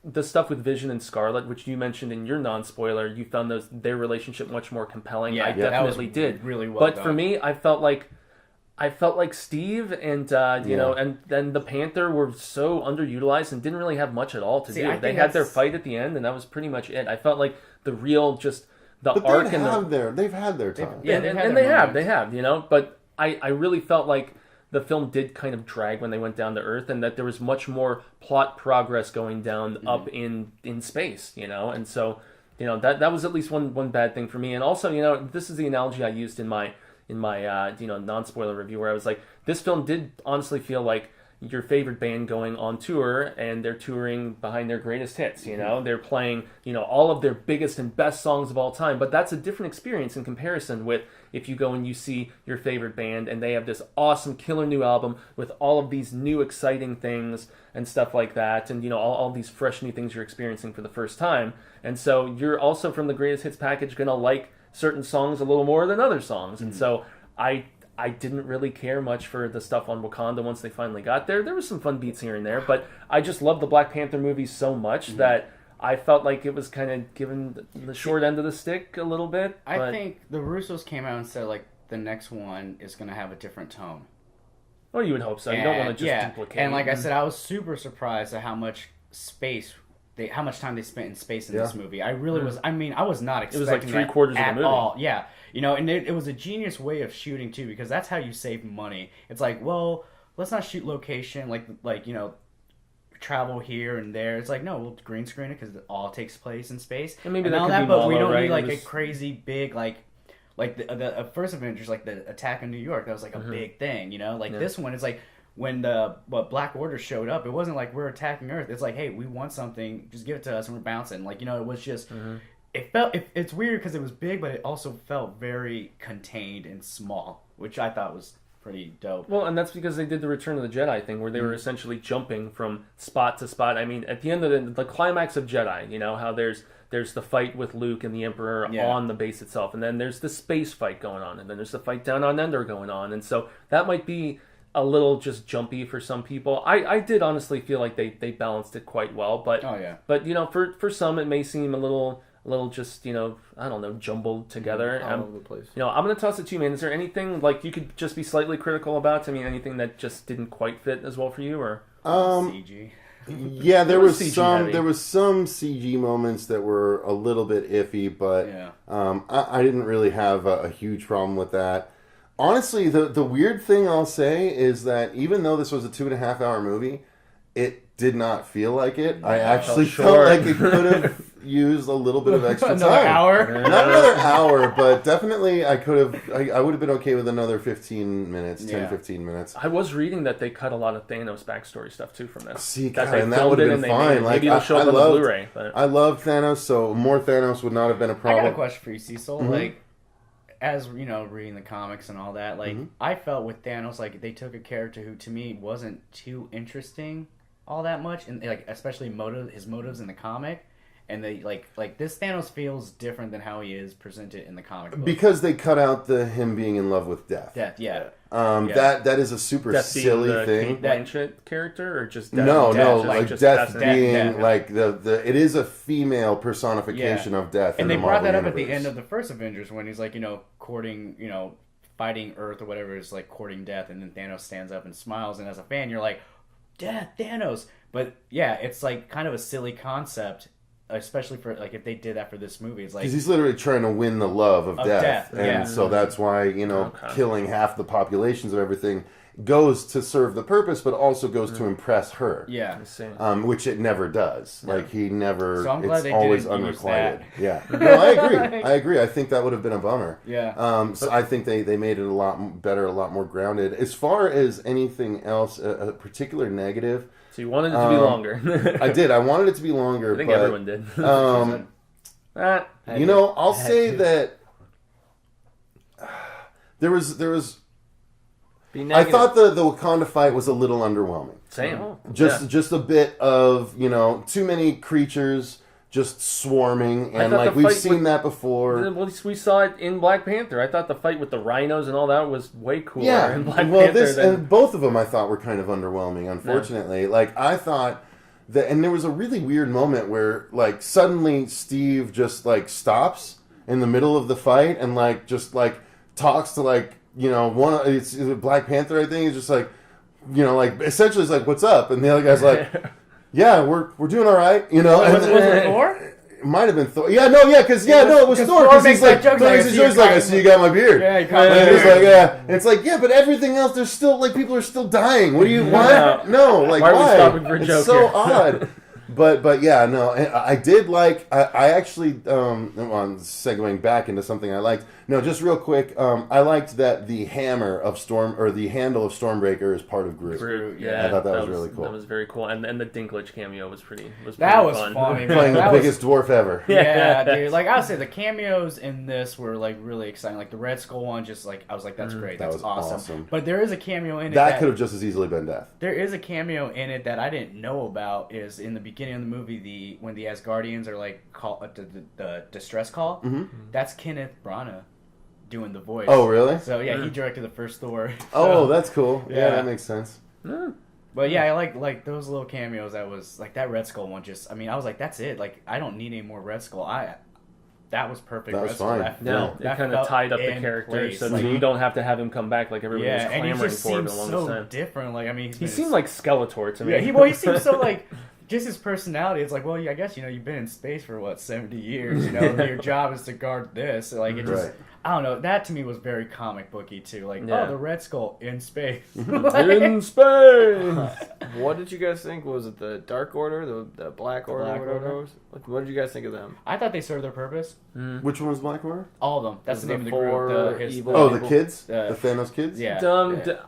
the stuff with Vision and Scarlet, which you mentioned in your non-spoiler, you found their relationship much more compelling. Yeah, I that definitely was did. really well But done. for me, I felt like Steve and and then the Panther were so underutilized and didn't really have much at all to See, do. I They think had their that's- fight at the end, and that was pretty much it. I felt like the real just the But arc they've and they've had their time. yeah, they've and, had and their they have, moments. But I really felt like the film did kind of drag when they went down to Earth, and that there was much more plot progress going down up in space, and so that was at least one bad thing for me. And also, this is the analogy I used in my non-spoiler review, where I was like, this film did honestly feel like your favorite band going on tour, and they're touring behind their greatest hits. They're playing all of their biggest and best songs of all time. But that's a different experience in comparison with if you go and you see your favorite band and they have this awesome killer new album with all of these new exciting things and stuff like that, and all these fresh new things you're experiencing for the first time. And so you're also, from the greatest hits package, gonna like certain songs a little more than other songs. And so I didn't really care much for the stuff on Wakanda once they finally got there. There was some fun beats here and there, but I just loved the Black Panther movies so much that I felt like it was kind of given the short end of the stick a little bit. I think the Russos came out and said like the next one is going to have a different tone. Well, you would hope so. You don't want to just duplicate. And like I said, I was super surprised at how much how much time they spent in space in this movie. I really was. I mean, I was not expecting it was like 3/4 of the at movie. all. Yeah, and it was a genius way of shooting too, because that's how you save money. It's like, well, let's not shoot location like travel here and there. It's like, no, we'll green screen it because it all takes place in space And maybe and that all could that, be but we Marlowe, don't right? need like It a was- crazy big like the first Avengers, like the attack on New York. That was like a big thing, Like this one is like when the Black Order showed up. It wasn't like we're attacking Earth. It's like, hey, we want something, just give it to us, and we're bouncing. Like it was just. It felt it's weird because it was big, but it also felt very contained and small, which I thought was pretty dope. Well, and that's because they did the Return of the Jedi thing, where they were essentially jumping from spot to spot. I mean, at the end of the climax of Jedi, how there's the fight with Luke and the Emperor on the base itself, and then there's the space fight going on, and then there's the fight down on Endor going on, and so that might be a little just jumpy for some people. I did honestly feel like they balanced it quite well, but for some it may seem a little just I don't know, jumbled together. All over the place. I'm gonna toss it to you, man. Is there anything like you could just be slightly critical about? I mean, anything that just didn't quite fit as well for you, or CG. Yeah, there It was was CG some heavy. there was some CG moments that were a little bit iffy, but I didn't really have a huge problem with that. Honestly, the weird thing I'll say is that even though this was a 2.5 hour movie, it did not feel like it. I actually felt short. like it could have used a little bit of extra Another time. hour? Not another hour, but definitely I would have been okay with another 15 minutes, 10, Yeah. 15 minutes. I was reading that they cut a lot of Thanos backstory stuff too from this. See, that God, they and that filmed would it have and been they made fine. it. Like, Maybe it'll show up on the Blu-ray. But I love Thanos, so more Thanos would not have been a I problem. got a question for you, Cecil. Like, as reading the comics and all that, like I felt with Thanos, like they took a character who to me wasn't too interesting all that much, and like especially his motives in the comic, and they like this Thanos feels different than how he is presented in the comic book. Because they cut out him being in love with death. Yeah. That is a super Death being silly the thing. Kate Blanchett character, or just Death? No, Death, like just death Death. being Death. like the it is a female personification of death. And in they the brought Marvel that up at the universe. end of the first Avengers when he's like, courting, fighting Earth or whatever is like courting death, and then Thanos stands up and smiles, and as a fan, you're like, Death, Thanos. But yeah, it's like kind of a silly concept, especially for like if they did that for this movie. It's like Because he's literally trying to win the love of death. And yeah. so that's why, killing half the populations of everything goes to serve the purpose, but also goes to impress her. yeah. I see. Which it never does. Like, he never, So I'm glad it's they always didn't use unrequited. that. Yeah. No, I agree. I think that would have been a bummer. Yeah. So I think they made it a lot better, a lot more grounded. As far as anything else, a particular negative, So you wanted it to be longer. I did. I wanted it to be longer. I think but, everyone did. Ah, I'll say that there was. Be I negative. thought the Wakanda fight was a little underwhelming. same. Just a bit of too many creatures just swarming, I and thought like the we've fight seen with- that before. Well, we saw it in Black Panther. I thought the fight with the rhinos and all that was way cooler Yeah, in Black well, Panther than... and both of them I thought were kind of underwhelming. Unfortunately, like I thought that, and there was a really weird moment where like suddenly Steve just like stops in the middle of the fight and like just like talks to like it's Black Panther, I think. He's just like like essentially it's like, what's up? And the other guy's like, yeah, we're doing all right, and Was it Thor? it might have been Thor. Yeah, no, yeah, because it was Thor. Thor Because makes he's like, that joke, like, I see you got my beard. Yeah, you got my And it's beard. like, yeah, it's like, yeah, but everything else, there's still like people are still dying. What do you what? No, like Why are we why? stopping for a It's joke so here? odd. But yeah, no, I did like. I actually segueing back into something I liked. No, just real quick, I liked that the hammer of Storm or the handle of Stormbreaker is part of Groot. Groot, Yeah. yeah, I thought that was really cool. That was very cool, and the Dinklage cameo was pretty. That was fun. funny. Playing the That was- biggest dwarf ever. Yeah, dude. Like I would say, the cameos in this were like really exciting. Like the Red Skull one, just like I was like, that's great, That that's was awesome. awesome. But there is a cameo in it That could have just as easily been death. There is a cameo in it that I didn't know about. Is in the beginning of the movie, when the Asgardians are like call the distress call. That's Kenneth Branagh doing the voice. Oh, really? So yeah, he directed the first Thor. Oh, So- that's cool. Yeah, Yeah. that makes sense. But yeah, I like those little cameos. That was like that Red Skull one. Just I mean, I was like, that's it. Like I don't need any more Red Skull. that was perfect. That was Red Skull. fine. That Yeah, felt- it that kind of felt tied up the in character place. so that Like, you don't have to have him come back like everybody was yeah, and he clamoring just for for seems the longest so time. different. Like, I mean, He seemed like Skeletor to me. yeah, he seems so like. Just his personality, it's like, well, I guess, you've been in space for, 70 years, your job is to guard this. Like, it just, Right. I don't know, that to me was very comic booky, too. Like, Yeah. oh, the Red Skull in space. In space! What did you guys think? Was it the Dark Order, the Black Order, Black whatever Order? it was? What did you guys think of them? I thought they served their purpose. Which one was Black Order? All of them. That's The the name of the four group. His- evil- Oh, the kids? Uh, The Thanos kids? Yeah.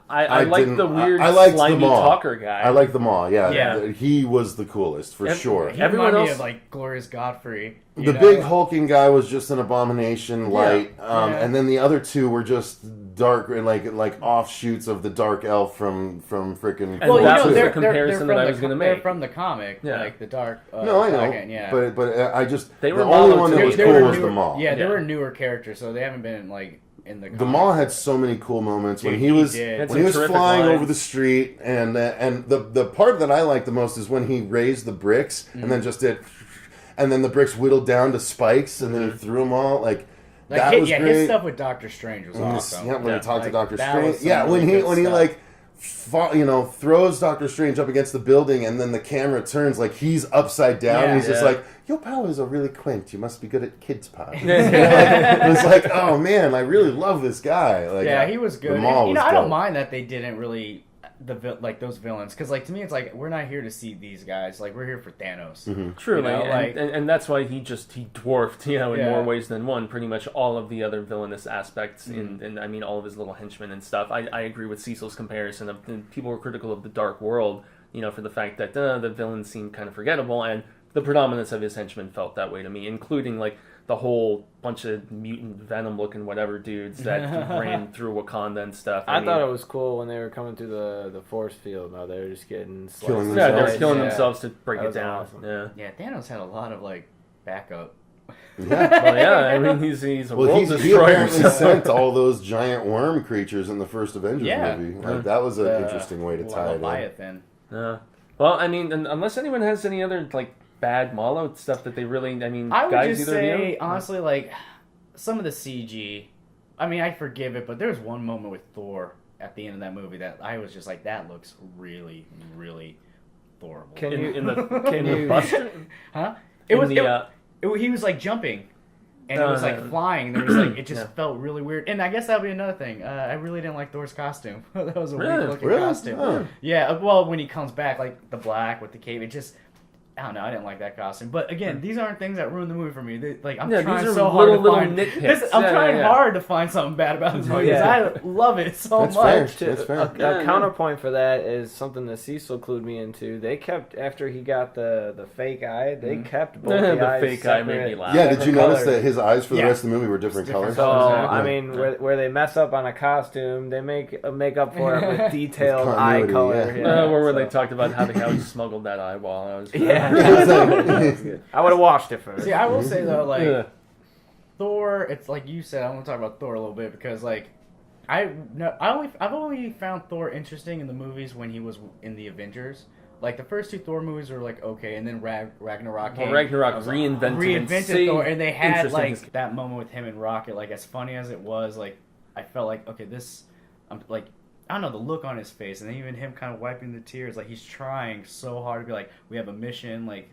I like didn't- the weird I liked slimy them all. talker guy. I like them all, yeah. Yeah. He was the coolest, for sure. He Everyone reminded me else- of, like, Glorious Godfrey. you The know? big hulking guy was just an abomination light, Yeah. and then the other two were just dark and like offshoots of the dark elf from frickin' And Well, that was the they're comparison from that I the was gonna They're make. from the comic, Yeah. like the Dark. No, I know, Dragon, yeah. but I just They were the only Maul one too. that was They cool were was newer- the Maul. Yeah, they Yeah. were newer characters, so they haven't been like in the. The comics. Maul had so many cool moments when Dude, he he was did. Had when he was some terrific flying lines. over the street, and the part that I liked the most is when he raised the bricks and then just did, and then the bricks whittled down to spikes, and then he threw them all like that was great. his stuff with Doctor Strange was And this- awesome. yeah, when Yeah. he talked to Like, Doctor that Strange. was some Yeah, when really he good when he stuff. like throws Doctor Strange up against the building, and then the camera turns like he's upside down. Yeah. He's just Yeah. like, "Your powers are really quaint. You must be good at kids' pie." It was like, oh man, I really love this guy. Like, Yeah, he was good. The Maul And, was I don't dope. mind that they didn't really like those villains because like to me it's like we're not here to see these guys. Like we're here for Thanos. Truly, You know, like- and that's why he dwarfed, in Yeah. more ways than one, pretty much all of the other villainous aspects, Mm-hmm. and I mean all of his little henchmen and stuff. I agree with Cecil's comparison of and people were critical of the Dark World, for the fact that the villains seemed kind of forgettable, and the predominance of his henchmen felt that way to me, including like the whole bunch of mutant Venom looking whatever dudes that ran through Wakanda and stuff. I mean, thought it was cool when they were coming through the force field. Now they were just getting sliced Killing and yeah, they were themselves. killing Yeah. themselves to break That it was down. awesome. Yeah. Yeah, Thanos had a lot of like backup. Yeah. Well, yeah, I mean he's a Well, world he destroyer. apparently so- sent all those giant worm creatures in the first Avengers Yeah. movie. Like, that was an interesting way to tie it in. Leviathan. Yeah. Well, I mean, unless anyone has any other like bad Malo stuff that they really, I would guys, just either of say you? honestly, like some of the CG. I mean, I forgive it, but there's one moment with Thor at the end of that movie that I was just like, that looks really, really Thorable. Can in, you- in the can in the you- Buster? Huh? In the, He was like jumping, and it was like flying. And there was like it just Yeah. felt really weird. And I guess that'd be another thing. I really didn't like Thor's costume. That was a Really? weird looking Really? costume. Oh. Yeah. Well, when he comes back, like the black with the cape, it just. I don't know. I didn't like that costume, but again, these aren't things that ruin the movie for me. I'm Yeah, trying these are so hard to little find. nitpicks. I'm Yeah, trying yeah. hard to find something bad about this movie because Yeah. I love it so That's fair. much. That's fair. A Yeah, counterpoint for that is something that Cecil clued me into. They kept after he got the fake eye. They kept both the, The eyes fake eye made me separate. laugh. Yeah, did you Separate notice colors. that his eyes for the Yeah. rest of the movie were different Different colors? So colors, I Yeah. mean, where they mess up on a costume, they make up for it with detailed With eye continuity, color. yeah. where so- they talked about how he smuggled that eyeball. I was, Yeah, I would have watched it first. See, I will say though, like Yeah. Thor, it's like you said. I want to talk about Thor a little bit because, like, I've only found Thor interesting in the movies when he was in the Avengers. Like the first two Thor movies were like okay, and then Ragnarok. Well, came. Ragnarok I was like, reinvented Thor, and they had interesting his- like that moment with him and Rocket. Like as funny as it was, like I felt like okay, I'm like. I don't know, the look on his face, and then even him kind of wiping the tears, like he's trying so hard to be like, we have a mission, like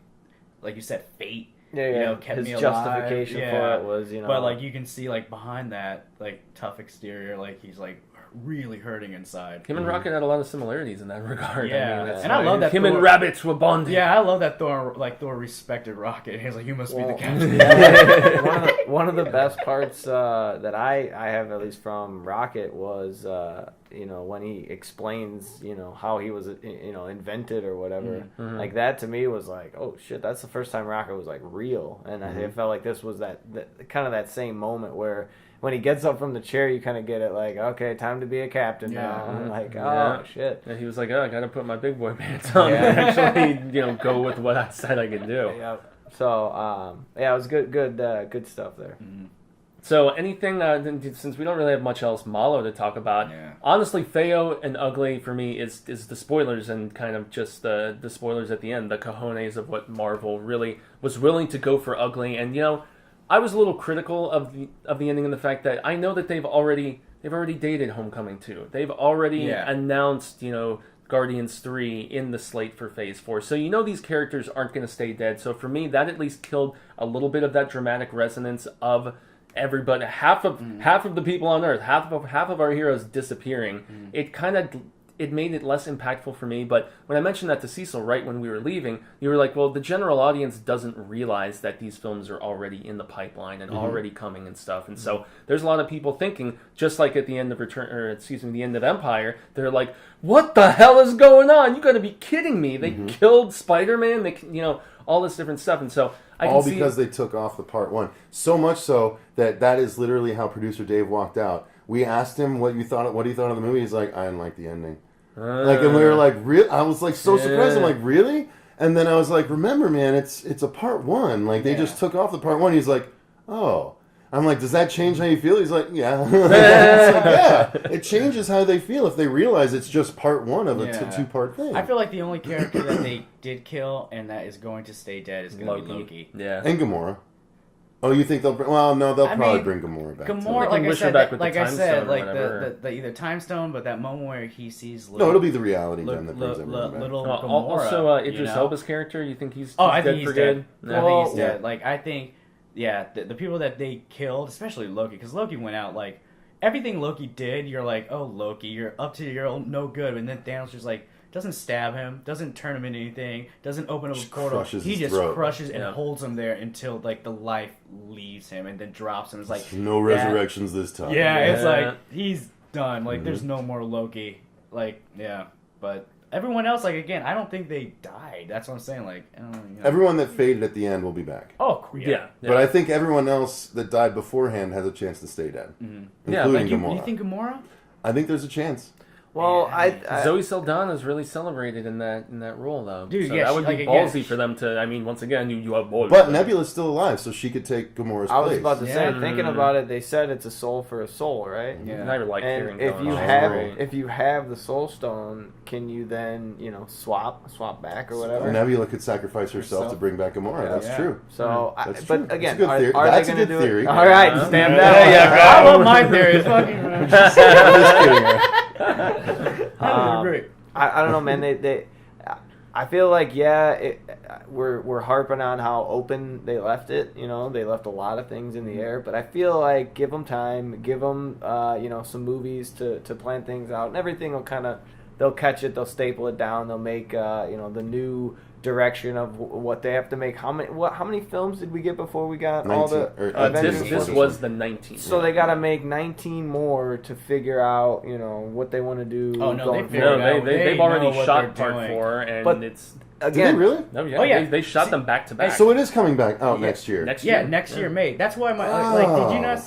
you said, fate. Yeah, You know, kept his me alive. justification Yeah. for it was, But like you can see like behind that like tough exterior, like he's like really hurting inside. Him and Rocket had a lot of similarities in that regard. Yeah, that's and I why love that him Thor- and rabbits were bonding. Yeah, I love that Thor respected Rocket. He's like, you must be the captain. one of the best parts that I have at least from Rocket was when he explains how he was invented or whatever. Like that to me was like, oh shit, that's the first time Rocket was like real, and I felt like this was that kind of that same moment where when he gets up from the chair, you kind of get it like, okay, time to be a captain now. Yeah. I'm like, oh Yeah. shit. And he was like, oh, I got to put my big boy pants on Yeah. and actually, go with what I said I could do. Yeah. So it was good stuff there. So anything, since we don't really have much else Malo to talk about, Yeah. honestly, Feo and Ugly for me is the spoilers and kind of just the spoilers at the end, the cojones of what Marvel really was willing to go for Ugly. And, I was a little critical of the ending and the fact that I know that they've already dated Homecoming 2. They've already announced, Guardians 3 in the slate for Phase 4. So these characters aren't going to stay dead. So for me, that at least killed a little bit of that dramatic resonance of everybody. Half of the people on Earth, half of our heroes disappearing. It made it less impactful for me. But when I mentioned that to Cecil right when we were leaving, you were like, well, the general audience doesn't realize that these films are already in the pipeline and already coming and stuff. And so there's a lot of people thinking, just like at the end of the end of Empire, they're like, what the hell is going on? You got to be kidding me. They killed Spider-Man. They, all this different stuff. And so all because they took off the part 1. So much so that is literally how producer Dave walked out. We asked him what he thought of the movie. He's like, I didn't like the ending. And we were like, real? I was like so surprised. I'm like, really? And then I was like, remember, man, it's a part 1. Like they just took off the part 1. He's like, oh. I'm like, does that change how you feel? He's like, yeah. It's like, yeah. It changes how they feel if they realize it's just part 1 of a 2-part thing. I feel like the only character that they did kill and that is going to stay dead is going to be Loki. Yeah. And Gamora. Oh, you think they'll bring... Well, no, they'll probably bring Gamora back. Gamora, like I said, the Time Stone, but that moment where he sees... No, it'll be the reality then that brings everyone back. Little Gamora. Also, Idris Elba's character, you think he's I think dead he's for dead. good? I think he's dead. Like, I think, the people that they killed, especially Loki, because Loki went out, like, everything Loki did, you're like, oh, Loki, you're up to your own no good. And then Thanos just, like, doesn't stab him, doesn't turn him into anything, doesn't open up a portal. He just crushes and holds him there until like the life leaves him and then drops him. It's like no resurrections this time. Yeah, it's like he's done. Like there's no more Loki. Like but everyone else, like again, I don't think they died. That's what I'm saying. Like everyone that faded at the end will be back. Oh yeah. But I think everyone else that died beforehand has a chance to stay dead, including Gamora. You think Gamora? I think there's a chance. Well, Zoe Saldana's really celebrated in that role, though. Dude, so yeah, that would be ballsy for them to. I mean, once again, you have boys. But Nebula's still alive, so she could take Gamora's place. I was about to say, thinking about it, they said it's a soul for a soul, right? Yeah. And I like hearing. If you have the Soul Stone, can you then swap back or whatever? Nebula could sacrifice herself to bring back Gamora. That's true. So, that's but true. again, that's a good theory. All right, stand down. I love my theory. Fucking. I'm just kidding. I don't know, man. I feel like we're harping on how open they left it. They left a lot of things in the air, but I feel like give them time, give them some movies to plan things out, and everything will they'll catch it, they'll staple it down, they'll make the new direction of what they have to make. How many films did we get before we got 19, all the Avengers? This was the 19th. So they got to make 19 more to figure out, what they want to do. Oh no, they've already shot part 4, and but it's again. Did they really? No, yeah. They shot them back to back. So it is coming back out next year. Next year, May. That's why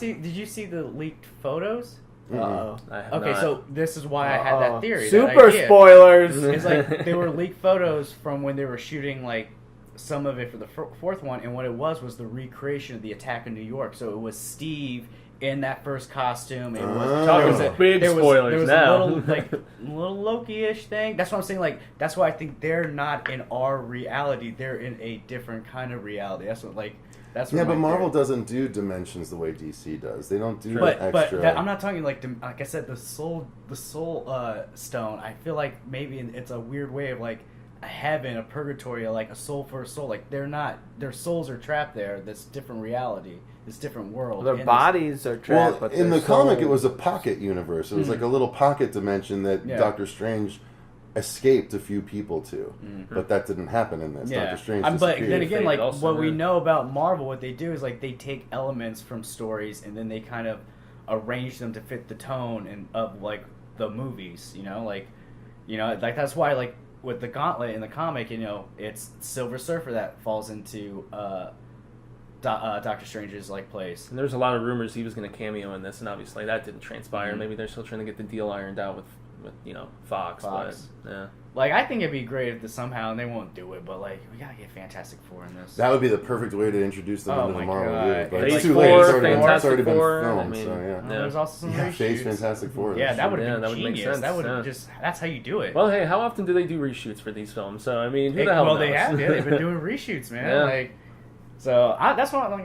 did you see the leaked photos? Okay, so this is why I had that theory. Super spoilers! It's like they were leaked photos from when they were shooting like some of it for the fourth one, and what it was the recreation of the attack in New York. So it was Steve in that first costume. It was big spoilers now. There was a little Loki-ish thing. That's what I'm saying. Like that's why I think they're not in our reality. They're in a different kind of reality. That's what but Marvel doesn't do dimensions the way DC does. They don't do extra. But I'm not talking like I said, the soul stone. I feel like maybe it's a weird way of like a heaven, a purgatory, like a soul for a soul. Like they're not. Their souls are trapped there. This different reality. This different world. Their bodies are trapped. Well, but in the comic, it was a pocket universe. It was like a little pocket dimension that Doctor Strange escaped a few people to, but that didn't happen in this. Doctor Strange but then again, like what we know about Marvel, what they do is like they take elements from stories and then they kind of arrange them to fit the tone of like the movies. Like that's why like with the Gauntlet in the comic, it's Silver Surfer that falls into Doctor Strange's like place. And there's a lot of rumors he was going to cameo in this, and obviously that didn't transpire. Maybe they're still trying to get the deal ironed out with Fox. But, yeah. Like, I think it'd be great if somehow, and they won't do it, but, like, we gotta get Fantastic Four in this. That would be the perfect way to introduce them into the Marvel universe. But Phase it's too late. It's already been Four, filmed, so yeah. There's also some reshoots. Phase Fantastic Four. Yeah, that would have been genius. Make sense. That would have that's how you do it. Well, hey, how often do they do reshoots for these films? So, I mean, who the hell knows? Well, they have. Yeah, they've been doing reshoots, man. Like, so, that's what, like,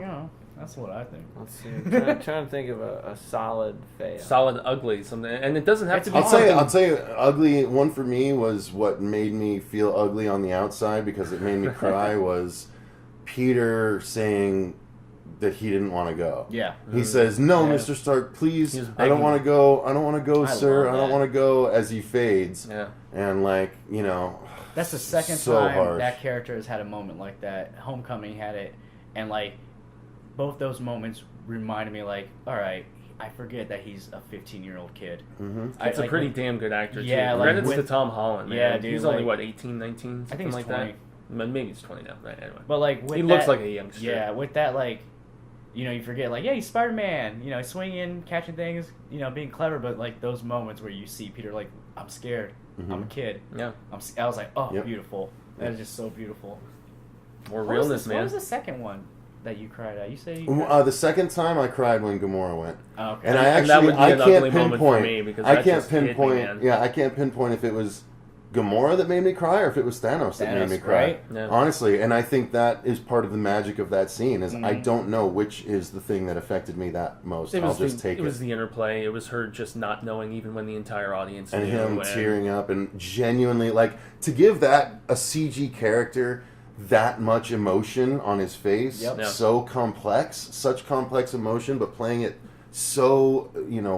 That's what I think. Let's see. I'm trying to think of a solid fail. Solid ugly, something, and it doesn't have to be. I'll tell you, ugly one for me was what made me feel ugly on the outside because it made me cry was Peter saying that he didn't want to go. Yeah. He says, "No, Yeah. Mr. Stark, please, He was I don't begging. want to go. I don't want to go, I sir. love I don't that. want to go." As he fades, Yeah. and like you know, That's the second so time harsh. that character has had a moment like that. Homecoming had it, and like both those moments reminded me, like, all right, I forget that he's a 15-year-old kid. Mm-hmm. It's a pretty damn good actor, Yeah, too. like, Credits with- to Tom Holland, man. Yeah, dude, He's only, like- what, 18, 19? I Something think he's like 20. that? Maybe he's 20 now. But anyway. But like with He that, looks like a youngster. Yeah, with that, like, you know, you forget, like, yeah, he's Spider-Man. You know, swinging, catching things, you know, being clever. But like those moments where you see Peter, like, I'm scared. I'm a kid. Yeah. I was like, oh, Yep. beautiful. That is just so beautiful. More What was realness, the- man. What was the second one that you cried at? You say you cried? The second time I cried when Gamora went. Oh, okay. And I And that actually would be I an can't ugly moment for pinpoint. me, because I that can't just hit me, pinpoint. man. Yeah, I can't pinpoint if it was Gamora that made me cry or if it was Thanos that made me Thanos, cry. right? Yeah. Honestly, and I think that is part of the magic of that scene. Is I Mhm. don't know which is the thing that affected me that most. It I'll was, just the, take it was the interplay. It was her just not knowing even when the entire audience and knew. him tearing up and genuinely like to give that a CG character that much emotion on his face, Yep. Yeah. so complex, such complex emotion, but playing it so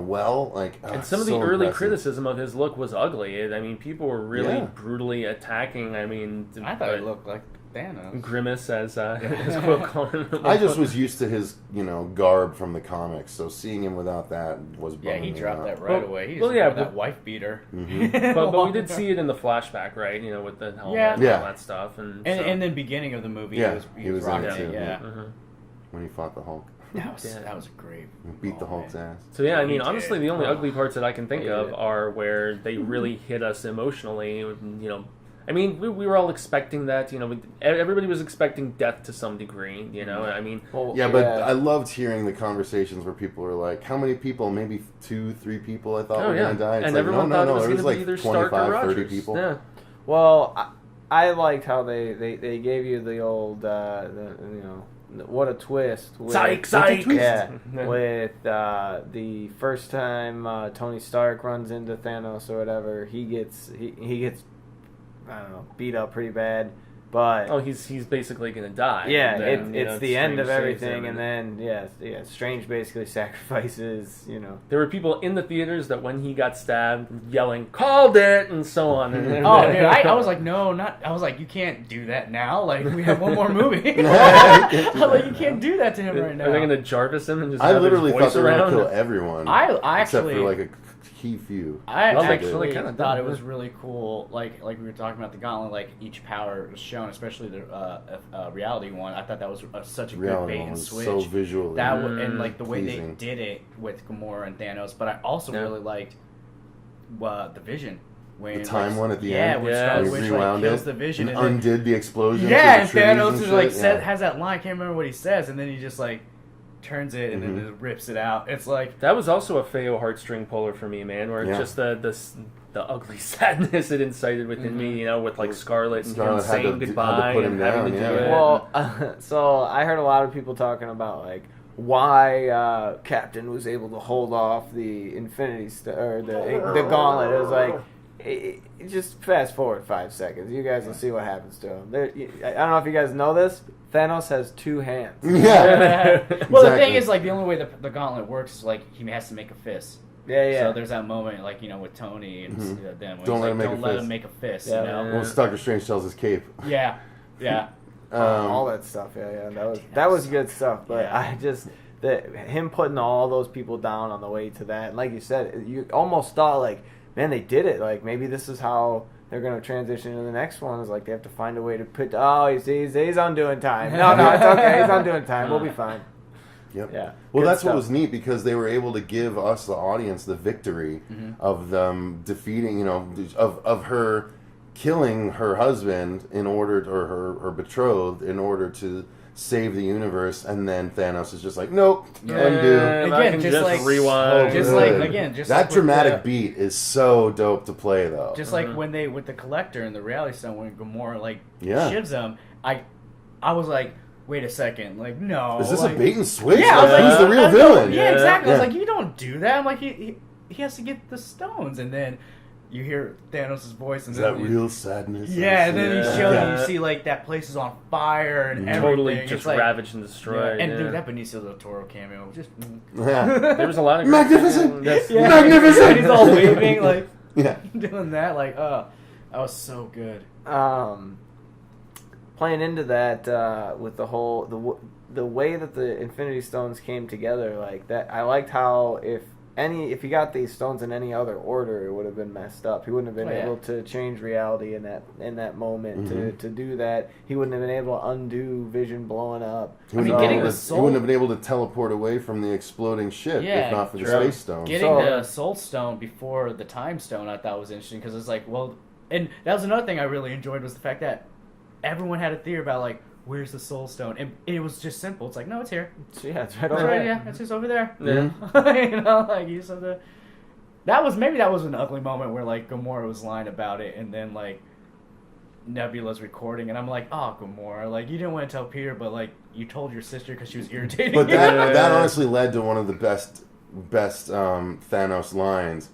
well, like And some of the so early impressive. criticism of his look was ugly. I mean, people were really Yeah. brutally attacking. I mean, I thought it looked like Thanos. Grimace, as Quill called him. I just was used to his garb from the comics, so seeing him without that was Yeah, bumming he me dropped out. that right Well- away. He just well, yeah, wore that but- wife beater. but we did see it in the flashback, right? You know, with the helmet Yeah. and Yeah. all that stuff. And, And so, in the beginning of the movie, Yeah, he was rocking in it it. too, Yeah, Mhm. when he fought the Hulk, that was great. he beat the Oh, Hulk's man. ass. So yeah, I He mean, did. honestly, the only Oh. ugly parts that I can think Hated of it. are where they really hit us emotionally. You know, I mean, we were all expecting that. You know, everybody was expecting death to some degree. You know, I mean, Well, Yeah, but I loved hearing the conversations where people were like, "How many people? Maybe 2, 3 people I thought oh were yeah, gonna die." It's and like, everyone no, thought no, it was no. going to like be either Stark or 25, 30 Rogers. people. Yeah. Well, I liked how they gave you the old what a twist. With, Psych, psych. Yeah, Yeah. with the first time Tony Stark runs into Thanos or whatever, he gets I don't know, beat up pretty bad. But Oh, he's basically going to die. yeah, And then, you know, it's the end Strange of saves everything, him, and then Strange basically sacrifices. there were people in the theaters that when he got stabbed, yelling "called it" and so on. And Oh, dude, I was like, no, not. I was like, you can't do that now. Like, we have one more movie. I was like, you can't do that to him right now. Are they going to Jarvis him and just I have literally his thought voice they were around? gonna kill everyone. I except actually, for like a key few. I Well, they actually kinda thought did. it was really cool. Like we were talking about the gauntlet, like each power was shown, especially the reality one. I thought that was such a good Reality bait one and was switch. so visually. That and like the way pleasing. they did it with Gamora and Thanos. But I also Yeah. really liked the Vision. When, The time one at the yeah, end? when Yeah. Scarlet He Witch rewound kills it the Vision and and then, undid the explosion. yeah, and of the trees Thanos and is like shit. has that line. I can't remember what he says, and then he just like turns it and then Mhm. just rips it out. It's like That was also a Feo heartstring puller for me, man. Where Yeah. just the ugly sadness it incited within me, you know, with like Scarlet and Scarlet him had saying to- had to goodbye put him and having down, to yeah. do it. Well, so I heard a lot of people talking about like why Captain was able to hold off the or the Gauntlet. It was like just fast forward 5 seconds. You guys will see what happens to him. I don't know if you guys know this. Thanos has 2 hands. Yeah. well, the Exactly. thing is, like the only way the gauntlet works is like he has to make a fist. Yeah. So there's that moment, like with Tony and them. When Don't he's let him make don't a let fist. him make a fist. Yeah, You know? Well, Doctor Strange tells his cape. Yeah. Yeah. All that stuff. Yeah. That was good stuff. But Yeah. I just him putting all those people down on the way to that. And like you said, you almost thought like, man, they did it. Like maybe this is how they're going to transition to the next one. Is like they have to find a way to put. Oh, he's undoing time. No, it's okay. He's undoing time. We'll be fine. Yep. Yeah. Well, Good that's stuff. what was neat because they were able to give us, the audience, the victory of them defeating, of her killing her husband in order, or her betrothed in order to save the universe, and then Thanos is just like, nope, undo. And I Again, can just just like- rewind. just Good. like- again, just that like with dramatic the- beat is so dope to play, though. Just like when with the Collector and the Reality Stone, when Gamora like Yeah. shivs him, I was like, wait a second, like, no. Is this like, a bait and switch? Yeah, I was Like, like, who's the real I know, villain? Yeah, exactly. I Yeah. was like, you don't do that. I'm like, he has to get the stones, and then you hear Thanos' voice, and Is then that real sadness? Yeah, and then he Yeah. shows Yeah. you see like that place is on fire and everything. Totally It's just like, ravaged and destroyed. and yeah. dude, that Benicio del Toro cameo, just Yeah. There was a lot of great- Magnificent! That's- yeah, Magnificent! He's all waving like Yeah. doing that, like that was so good. Playing into that with the whole the way that the Infinity Stones came together, like that, I liked how if he got these stones in any other order, it would have been messed up. He wouldn't have been able to change reality in that moment. To do that, he wouldn't have been able to undo Vision blowing up. He wouldn't getting have the been- soul- He wouldn't have been able to teleport away from the exploding ship Yeah, if not for the true. space stone. Getting So- the Soul Stone before the Time Stone, I thought was interesting because it's like, well, and that was another thing I really enjoyed was the fact that everyone had a theory about like, where's the Soul Stone, and it was just simple. It's like, no, it's here. So, yeah, it's right It's over right, there. yeah, it's just over there. Yeah. You know, like you said the. That was an ugly moment where like Gamora was lying about it, and then like Nebula's recording, and I'm like, oh, Gamora, like you didn't want to tell Peter, but like you told your sister because she was irritating. But you. that honestly led to one of the best Thanos lines,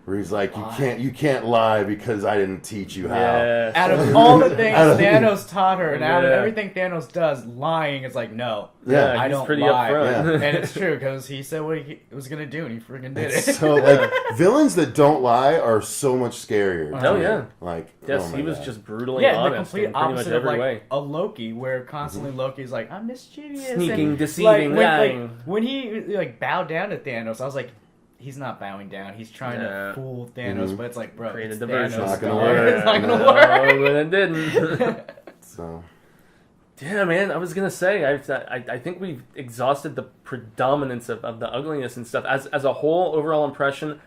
where he's like, "You can't lie because I didn't teach you how." Yeah. Out of all the things Out of- Thanos taught her, and out of Yeah. everything Thanos does, lying is like, no. Yeah, I he's don't pretty lie. upfront. And it's true, because he said what he was going to do, and he freaking did it. So like villains that don't lie are so much scarier. to Oh, me. yeah. Like Yes, oh my he was God. just brutally yeah, the honest complete in pretty much opposite of every like way. a Loki, where constantly Loki's like, I'm mischievous. Sneaking, and, deceiving, like, lying. when he like bowed down to Thanos, I was like, he's not bowing down. He's trying Yeah. to fool Thanos, but it's like, bro, Created it's diversion. Thanos. Not gonna dog. work. It's not gonna No. work. But it didn't. So Yeah, man, I was gonna say, I think we've exhausted the predominance of the ugliness and stuff. As a whole, overall impression,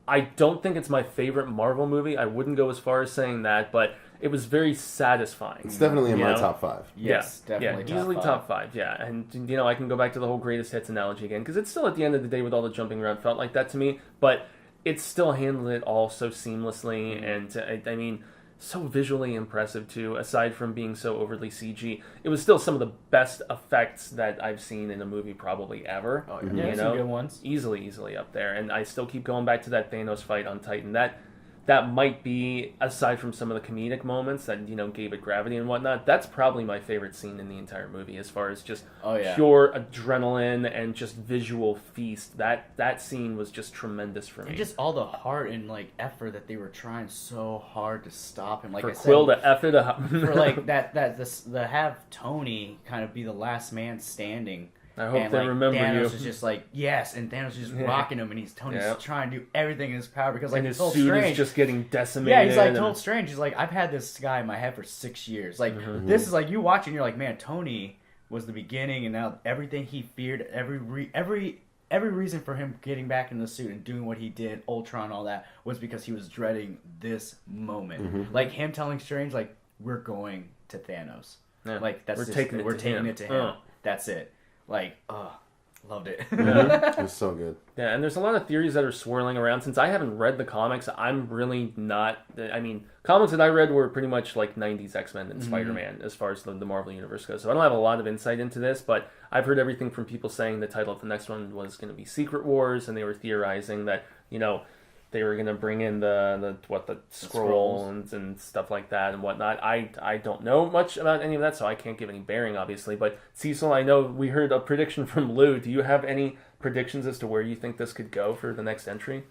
I don't think it's my favorite Marvel movie. I wouldn't go as far as saying that, but it was very satisfying. it's definitely in You my know? top 5. Yes, yeah, definitely yeah, easily top top five. Yeah, and I can go back to the whole greatest hits analogy again because it's still at the end of the day with all the jumping around felt like that to me, but it still handled it all so seamlessly, and I mean, so visually impressive too. Aside from being so overly CG, it was still some of the best effects that I've seen in a movie probably ever. Oh, Mm-hmm. yeah, You some know? good ones. Easily up there, and I still keep going back to that Thanos fight on Titan. That might be, aside from some of the comedic moments that gave it gravity and whatnot, that's probably my favorite scene in the entire movie as far as just pure adrenaline and just visual feast. That scene was just tremendous for me. And just all the heart and like effort that they were trying so hard to stop him. Like for I said, Quill to F it up. for like the have Tony kind of be the last man standing. I hope and, they like, remember Thanos you. is just like, yes, and Thanos is just rocking him, and Tony's Yeah. trying to do everything in his power because like And his told suit Strange, is just getting decimated. yeah, he's like and- told Strange, he's like, I've had this guy in my head for 6 years. Like Mm-hmm. this is like you watching, you're like, man, Tony was the beginning, and now everything he feared, every reason for him getting back in the suit and doing what he did, Ultron, all that, was because he was dreading this moment. Mm-hmm. Like him telling Strange, like, we're going to Thanos. Yeah. Like that's We're just- taking it we're to taking him. it to him. Uh. That's it. Like, loved it. It was so good. Yeah, and there's a lot of theories that are swirling around. Since I haven't read the comics, I'm really not... I mean, comics that I read were pretty much like 90s X-Men and Spider-Man as far as the Marvel Universe goes. So I don't have a lot of insight into this, but I've heard everything from people saying the title of the next one was going to be Secret Wars, and they were theorizing that, they were going to bring in the scrolls and stuff like that and whatnot. I don't know much about any of that, so I can't give any bearing, obviously. But Cecil, I know we heard a prediction from Lou. Do you have any predictions as to where you think this could go for the next entry?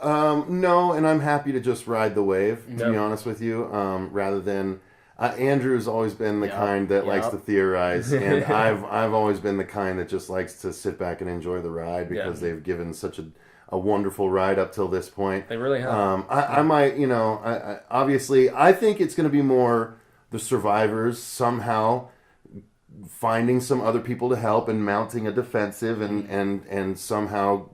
No, and I'm happy to just ride the wave, to be Yep. honest with you, rather than... Andrew's always been the kind that likes to theorize, and I've always been the kind that just likes to sit back and enjoy the ride because they've given such a wonderful ride up till this point. They really have. I might, I obviously, I think it's going to be more the survivors somehow finding some other people to help and mounting a defensive and somehow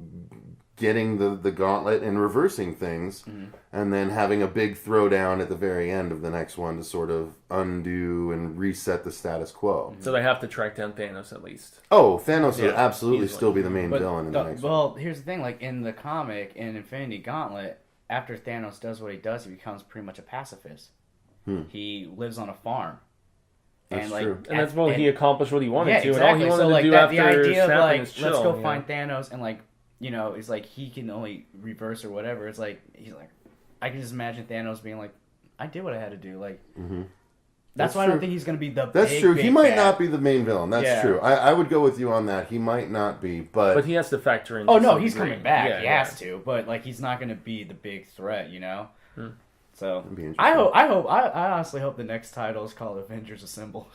getting the gauntlet and reversing things, and then having a big throwdown at the very end of the next one to sort of undo and reset the status quo. So they have to track down Thanos at least. Oh, Thanos will Yeah, absolutely easily. still be the main But villain in the next one. well, here's the thing. Like in the comic, in Infinity Gauntlet, after Thanos does what he does, he becomes pretty much a pacifist. He lives on a farm, That's like, true. And that's when he accomplished what he wanted yeah, to, exactly. and all he wanted So to like do that, after the idea of snapping like, his let's chill, go find Thanos, and like, you know, it's like he can only reverse or whatever. It's like he's like, I can just imagine Thanos being like, I did what I had to do. Like, that's why I don't true. think he's gonna be the. That's big, true. big He might bad. not be the main villain. That's Yeah. true. I would go with you on that. He might not be, But he has to factor in. Oh to no, some he's degree. coming back. Yeah, he yeah. has to, but like he's not gonna be the big threat, you know. So That'd be interesting. I honestly hope the next title is called Avengers Assemble.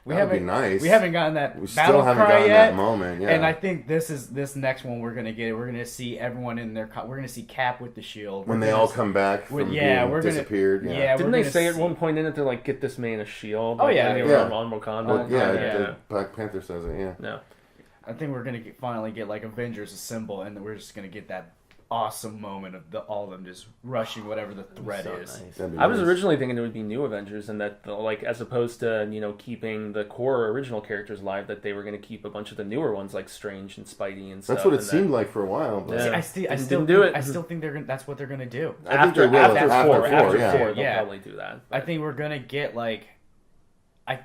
That'd be nice. We haven't gotten that We battle still haven't cry gotten yet, that moment. Yeah. and I think this next one we're gonna get it. We're gonna see everyone in their. We're gonna see Cap with the shield when We're they gonna all see- come back from yeah, being we're gonna- disappeared. yeah, Didn't we're they gonna say at see- one point in it to like get this man a shield? Oh, like, yeah. when they were Yeah. on Wakanda. But yeah, yeah. the Black Panther says it. Yeah. No. I think we're gonna finally get like Avengers Assemble, and we're just gonna get that awesome moment of all of them just rushing whatever the threat So is. nice. That'd be I was nice. originally thinking it would be new Avengers, and that like as opposed to keeping the core original characters alive, that they were going to keep a bunch of the newer ones like Strange and Spidey and stuff. That's what it and seemed like for a while. But Yeah. See, I Didn't still do think, it. I still think they're gonna. That's what they're gonna do. I think they will after after four, four, after yeah. four, they'll Yeah. probably do that. I think we're gonna get like, I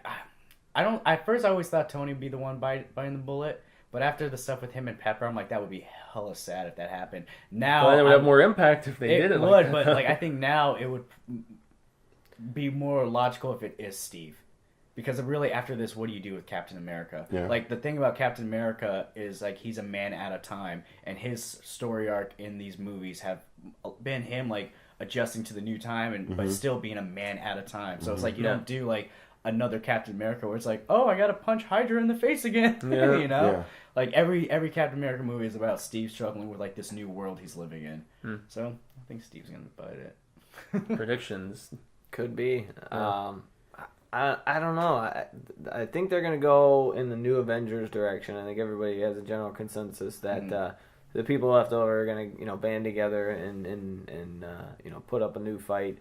don't. At first, I always thought Tony would be the one biting the bullet, but after the stuff with him and Pepper, I'm like, that would be hella sad if that happened. Now Well, it would have I'm- more impact if they It did it. would, like that. but like I think now it would be more logical if it is Steve, because really after this, what do you do with Captain America? Yeah. Like the thing about Captain America is like he's a man at a time, and his story arc in these movies have been him like adjusting to the new time and but still being a man at a time. So it's like you Yeah. don't do like another Captain America where it's like, oh, I gotta punch Hydra in the face again. Yeah. You know, Yeah. like every Captain America movie is about Steve struggling with like this new world he's living in. So I think Steve's gonna bite it. Predictions. Could be. I don't know. I think they're gonna go in the new Avengers direction. I think everybody has a general consensus that the people left over are gonna band together and put up a new fight.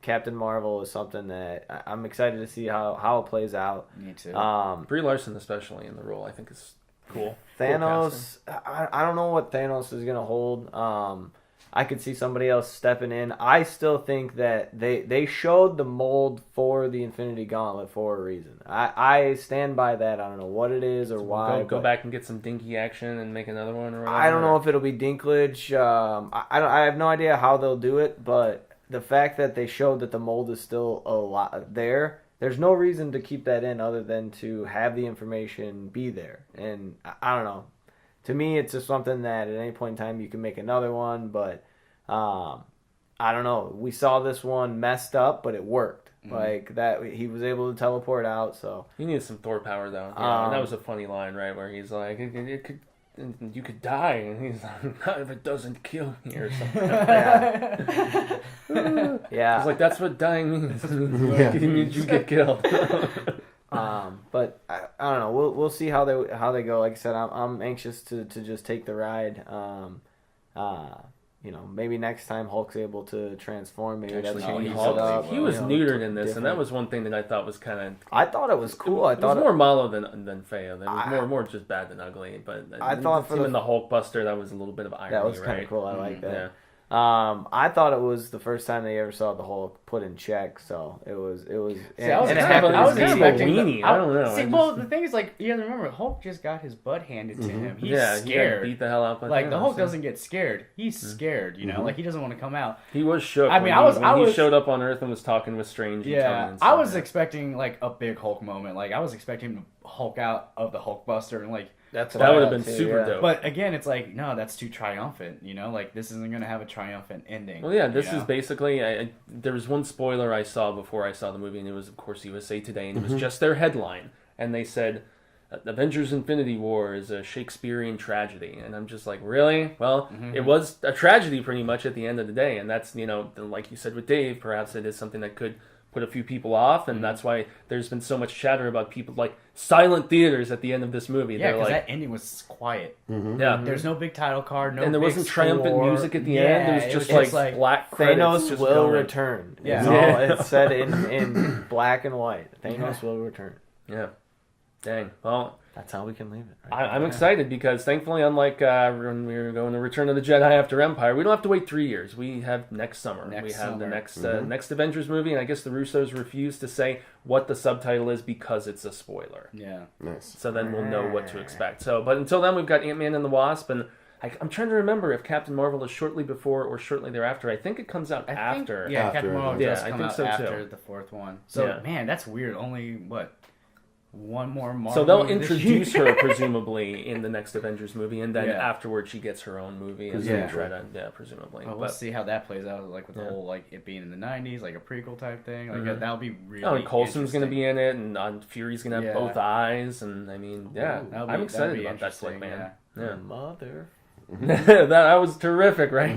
Captain Marvel is something that I'm excited to see how it plays out. Me too. Brie Larson, especially in the role, I think is cool. Thanos, I don't know what Thanos is gonna hold. I could see somebody else stepping in. I still think that they showed the mold for the Infinity Gauntlet for a reason. I stand by that. I don't know what it is or why. Go but back and get some dinky action and make another one. Or whatever. I don't know if it'll be Dinklage. I have no idea how they'll do it, but the fact that they showed that the mold is still a lot there. There's no reason to keep that in other than to have the information be there. And I don't know. To me, it's just something that at any point in time you can make another one, but I don't know. We saw this one messed up, but it worked. Like that, he was able to teleport out. So He needed some Thor power though. Yeah, and that was a funny line, right? Where he's like, "It could, you could die," and he's like, "Not if it doesn't kill me," or something. yeah, It's like that's what dying means. Yeah. It means you get killed. but I don't know. We'll see how they go. Like I said, I'm anxious to just take the ride. Maybe next time Hulk's able to transform. Maybe Actually, that changes Hulk, it up. he was you know, neutered in this, and that different. was one thing that I thought was kind of. I thought it was cool. I It thought was more Malo than Feo. It was more just bad than ugly. But I thought for him the- in the Hulkbuster, that was a little bit of irony. that was kind right? of cool. I like that. Yeah. I thought it was the first time they ever saw the Hulk put in check, so it was. See, I was and it kind happened of, I was immediately. expecting. weenie. I don't know. See, I well, just- the thing is, like, you have to remember, Hulk just got his butt handed to him. He's yeah, he got scared. beat the hell out by Like the Thanos, Hulk yeah. doesn't get scared. He's scared. You know, like he doesn't want to come out. He was shook. I mean, when I he was- showed up on Earth and was talking with Strange. And Tony Yeah, and I stuff, was yeah. expecting like a big Hulk moment. Like I was expecting him to Hulk out of the Hulkbuster and like. That's That would have been super yeah. dope. But again, it's like no, that's too triumphant. You know, like this isn't gonna have a triumphant ending. Well, yeah, this you know? is basically. There was one spoiler I saw before I saw the movie, and it was, of course, USA Today, and it was just their headline, and they said, "Avengers: Infinity War is a Shakespearean tragedy," and I'm just like, really? Well, it was a tragedy pretty much at the end of the day, and that's like you said with Dave, perhaps it is something that could put a few people off, and that's why there's been so much chatter about people like silent theaters at the end of this movie. Yeah, They're because like, that ending was quiet. yeah. There's no big title card, no. And there big wasn't triumphant score. music at the Yeah, end. It was just like black credits. Thanos just will going. return. Yeah. It's all it's said in black and white. Thanos will return. Yeah. Dang. Well, That's how we can leave it. Right? I'm excited because thankfully, unlike when we were going to Return of the Jedi after Empire, we don't have to wait 3 years. We have next summer. We have the next Avengers movie, and I guess the Russos refuse to say what the subtitle is because it's a spoiler. Yeah. Nice. So then we'll know what to expect. So, but until then, we've got Ant-Man and the Wasp, and I'm trying to remember if Captain Marvel is shortly before or shortly thereafter. I think it comes out after. Yeah, After. Captain Marvel Yeah, does I come think out so, too. after the fourth one. So, Yeah. man, that's weird. Only, what, one more Marvel So they'll movie this introduce year? her presumably in the next Avengers movie, and then Yeah. afterward she gets her own movie as Yeah. they try to, presumably. Well, we'll see how that plays out, like with the whole like it being in the '90s, like a prequel type thing. Like that'll be really. Oh, and Coulson's going to interesting. be in it, and Fury's going to have Yeah. both eyes, and I mean, yeah, That'll I'm be excited about that interesting, flick, man. Yeah. Mother. that was terrific, right?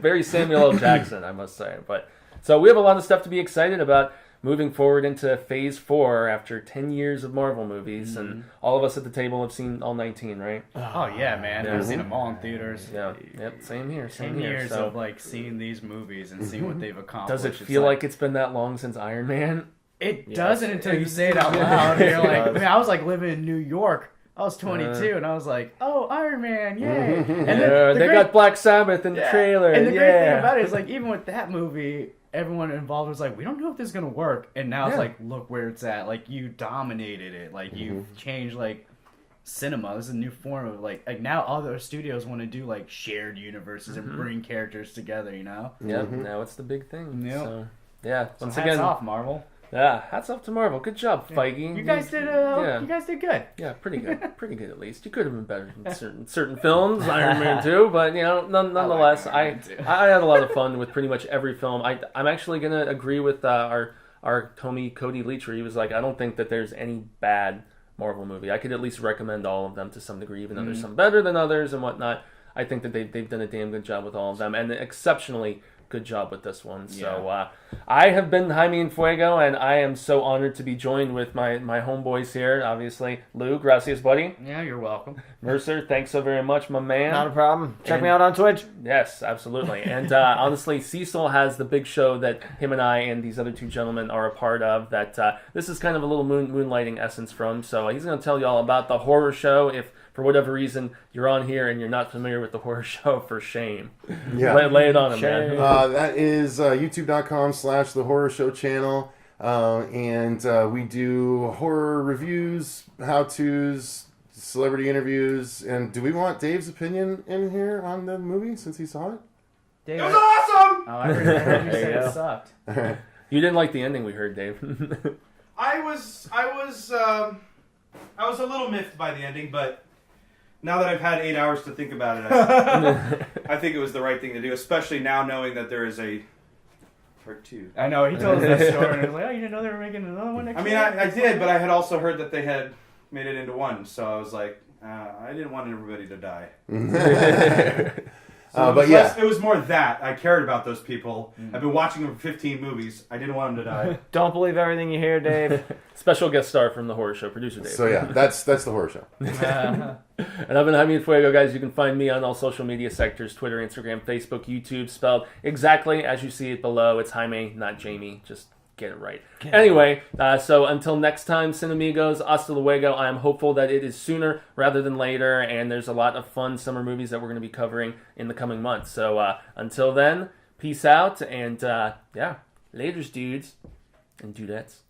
Very Samuel L. Jackson, I must say. But so we have a lot of stuff to be excited about moving forward into Phase 4 after 10 years of Marvel movies, and all of us at the table have seen all 19, right? Oh yeah, man! Yeah. I've seen them all in theaters. Yeah, yep, same here, same 10 here. years So of like seeing these movies and seeing what they've accomplished. does it It's feel like it's been that long since Iron Man? it doesn't until you say it out loud? And you're like, man, I was like living in New York. I was 22, and I was like, "Oh, Iron Man, yay!" And then the They great- got Black Sabbath in the trailer. And the yeah. great thing about it is, like, even with that movie, everyone involved was like, "We don't know if this is gonna work." And now it's Yeah. like, look where it's at. Like, you dominated it. Like, you changed like cinema. This is a new form of like now other studios want to do like shared universes and bring characters together. You know? Yep, now it's the big thing. Yep. So, yeah, So once hats again, off, Marvel. yeah, hats off to Marvel. Good job, Feige. You guys did. yeah. You guys did good. Yeah, pretty good. Pretty good, at least. You could have been better in certain films, Iron Man 2, but, nonetheless, Iron Man 2. I had a lot of fun with pretty much every film. I'm actually going to agree with our homie Cody Leach, where he was like, I don't think that there's any bad Marvel movie. I could at least recommend all of them to some degree, even though there's some better than others and whatnot. I think that they've done a damn good job with all of them, and exceptionally good job with this one. So I have been Jaime and Fuego, and I am so honored to be joined with my homeboys here. Obviously, Lou, gracias, buddy. Yeah, you're welcome. Mercer, thanks so very much, my man. Not a problem. Check And- me out on Twitch. Yes, absolutely. And honestly, Cecil has the big show that him and I and these other two gentlemen are a part of that this is kind of a little moonlighting essence from. So he's going to tell you all about the horror show. If for whatever reason you're on here and you're not familiar with the horror show, for shame. Yeah. Lay it on him, Shame. man. That is youtube.com/The Horror Show channel. And we do horror reviews, how-tos, celebrity interviews. And do we want Dave's opinion in here on the movie since he saw it? Dave, It was awesome! I heard you There you said go. it sucked. You didn't like the ending we heard, Dave. I was a little miffed by the ending, but now that I've had 8 hours to think about it, I think it was the right thing to do, especially now knowing that there is a part 2. I know, he told us that story, and he was like, "Oh, you didn't know they were making another one next I mean, year?" I did, but I had also heard that they had made it into one, so I was like, I didn't want everybody to die. So But yeah. it was more that. I cared about those people. I've been watching them for 15 movies. I didn't want them to die. Don't believe everything you hear, Dave. Special guest star from the horror show, producer Dave. So yeah, that's the Horror Show. And I've been Jaime and Fuego, guys. You can find me on all social media sectors, Twitter, Instagram, Facebook, YouTube, spelled exactly as you see it below. It's Jaime, not Jamie. Just get it right. Anyway, so until next time, Cinemigos, hasta luego. I am hopeful that it is sooner rather than later, and there's a lot of fun summer movies that we're going to be covering in the coming months. So until then, peace out, and laters, dudes and dudettes.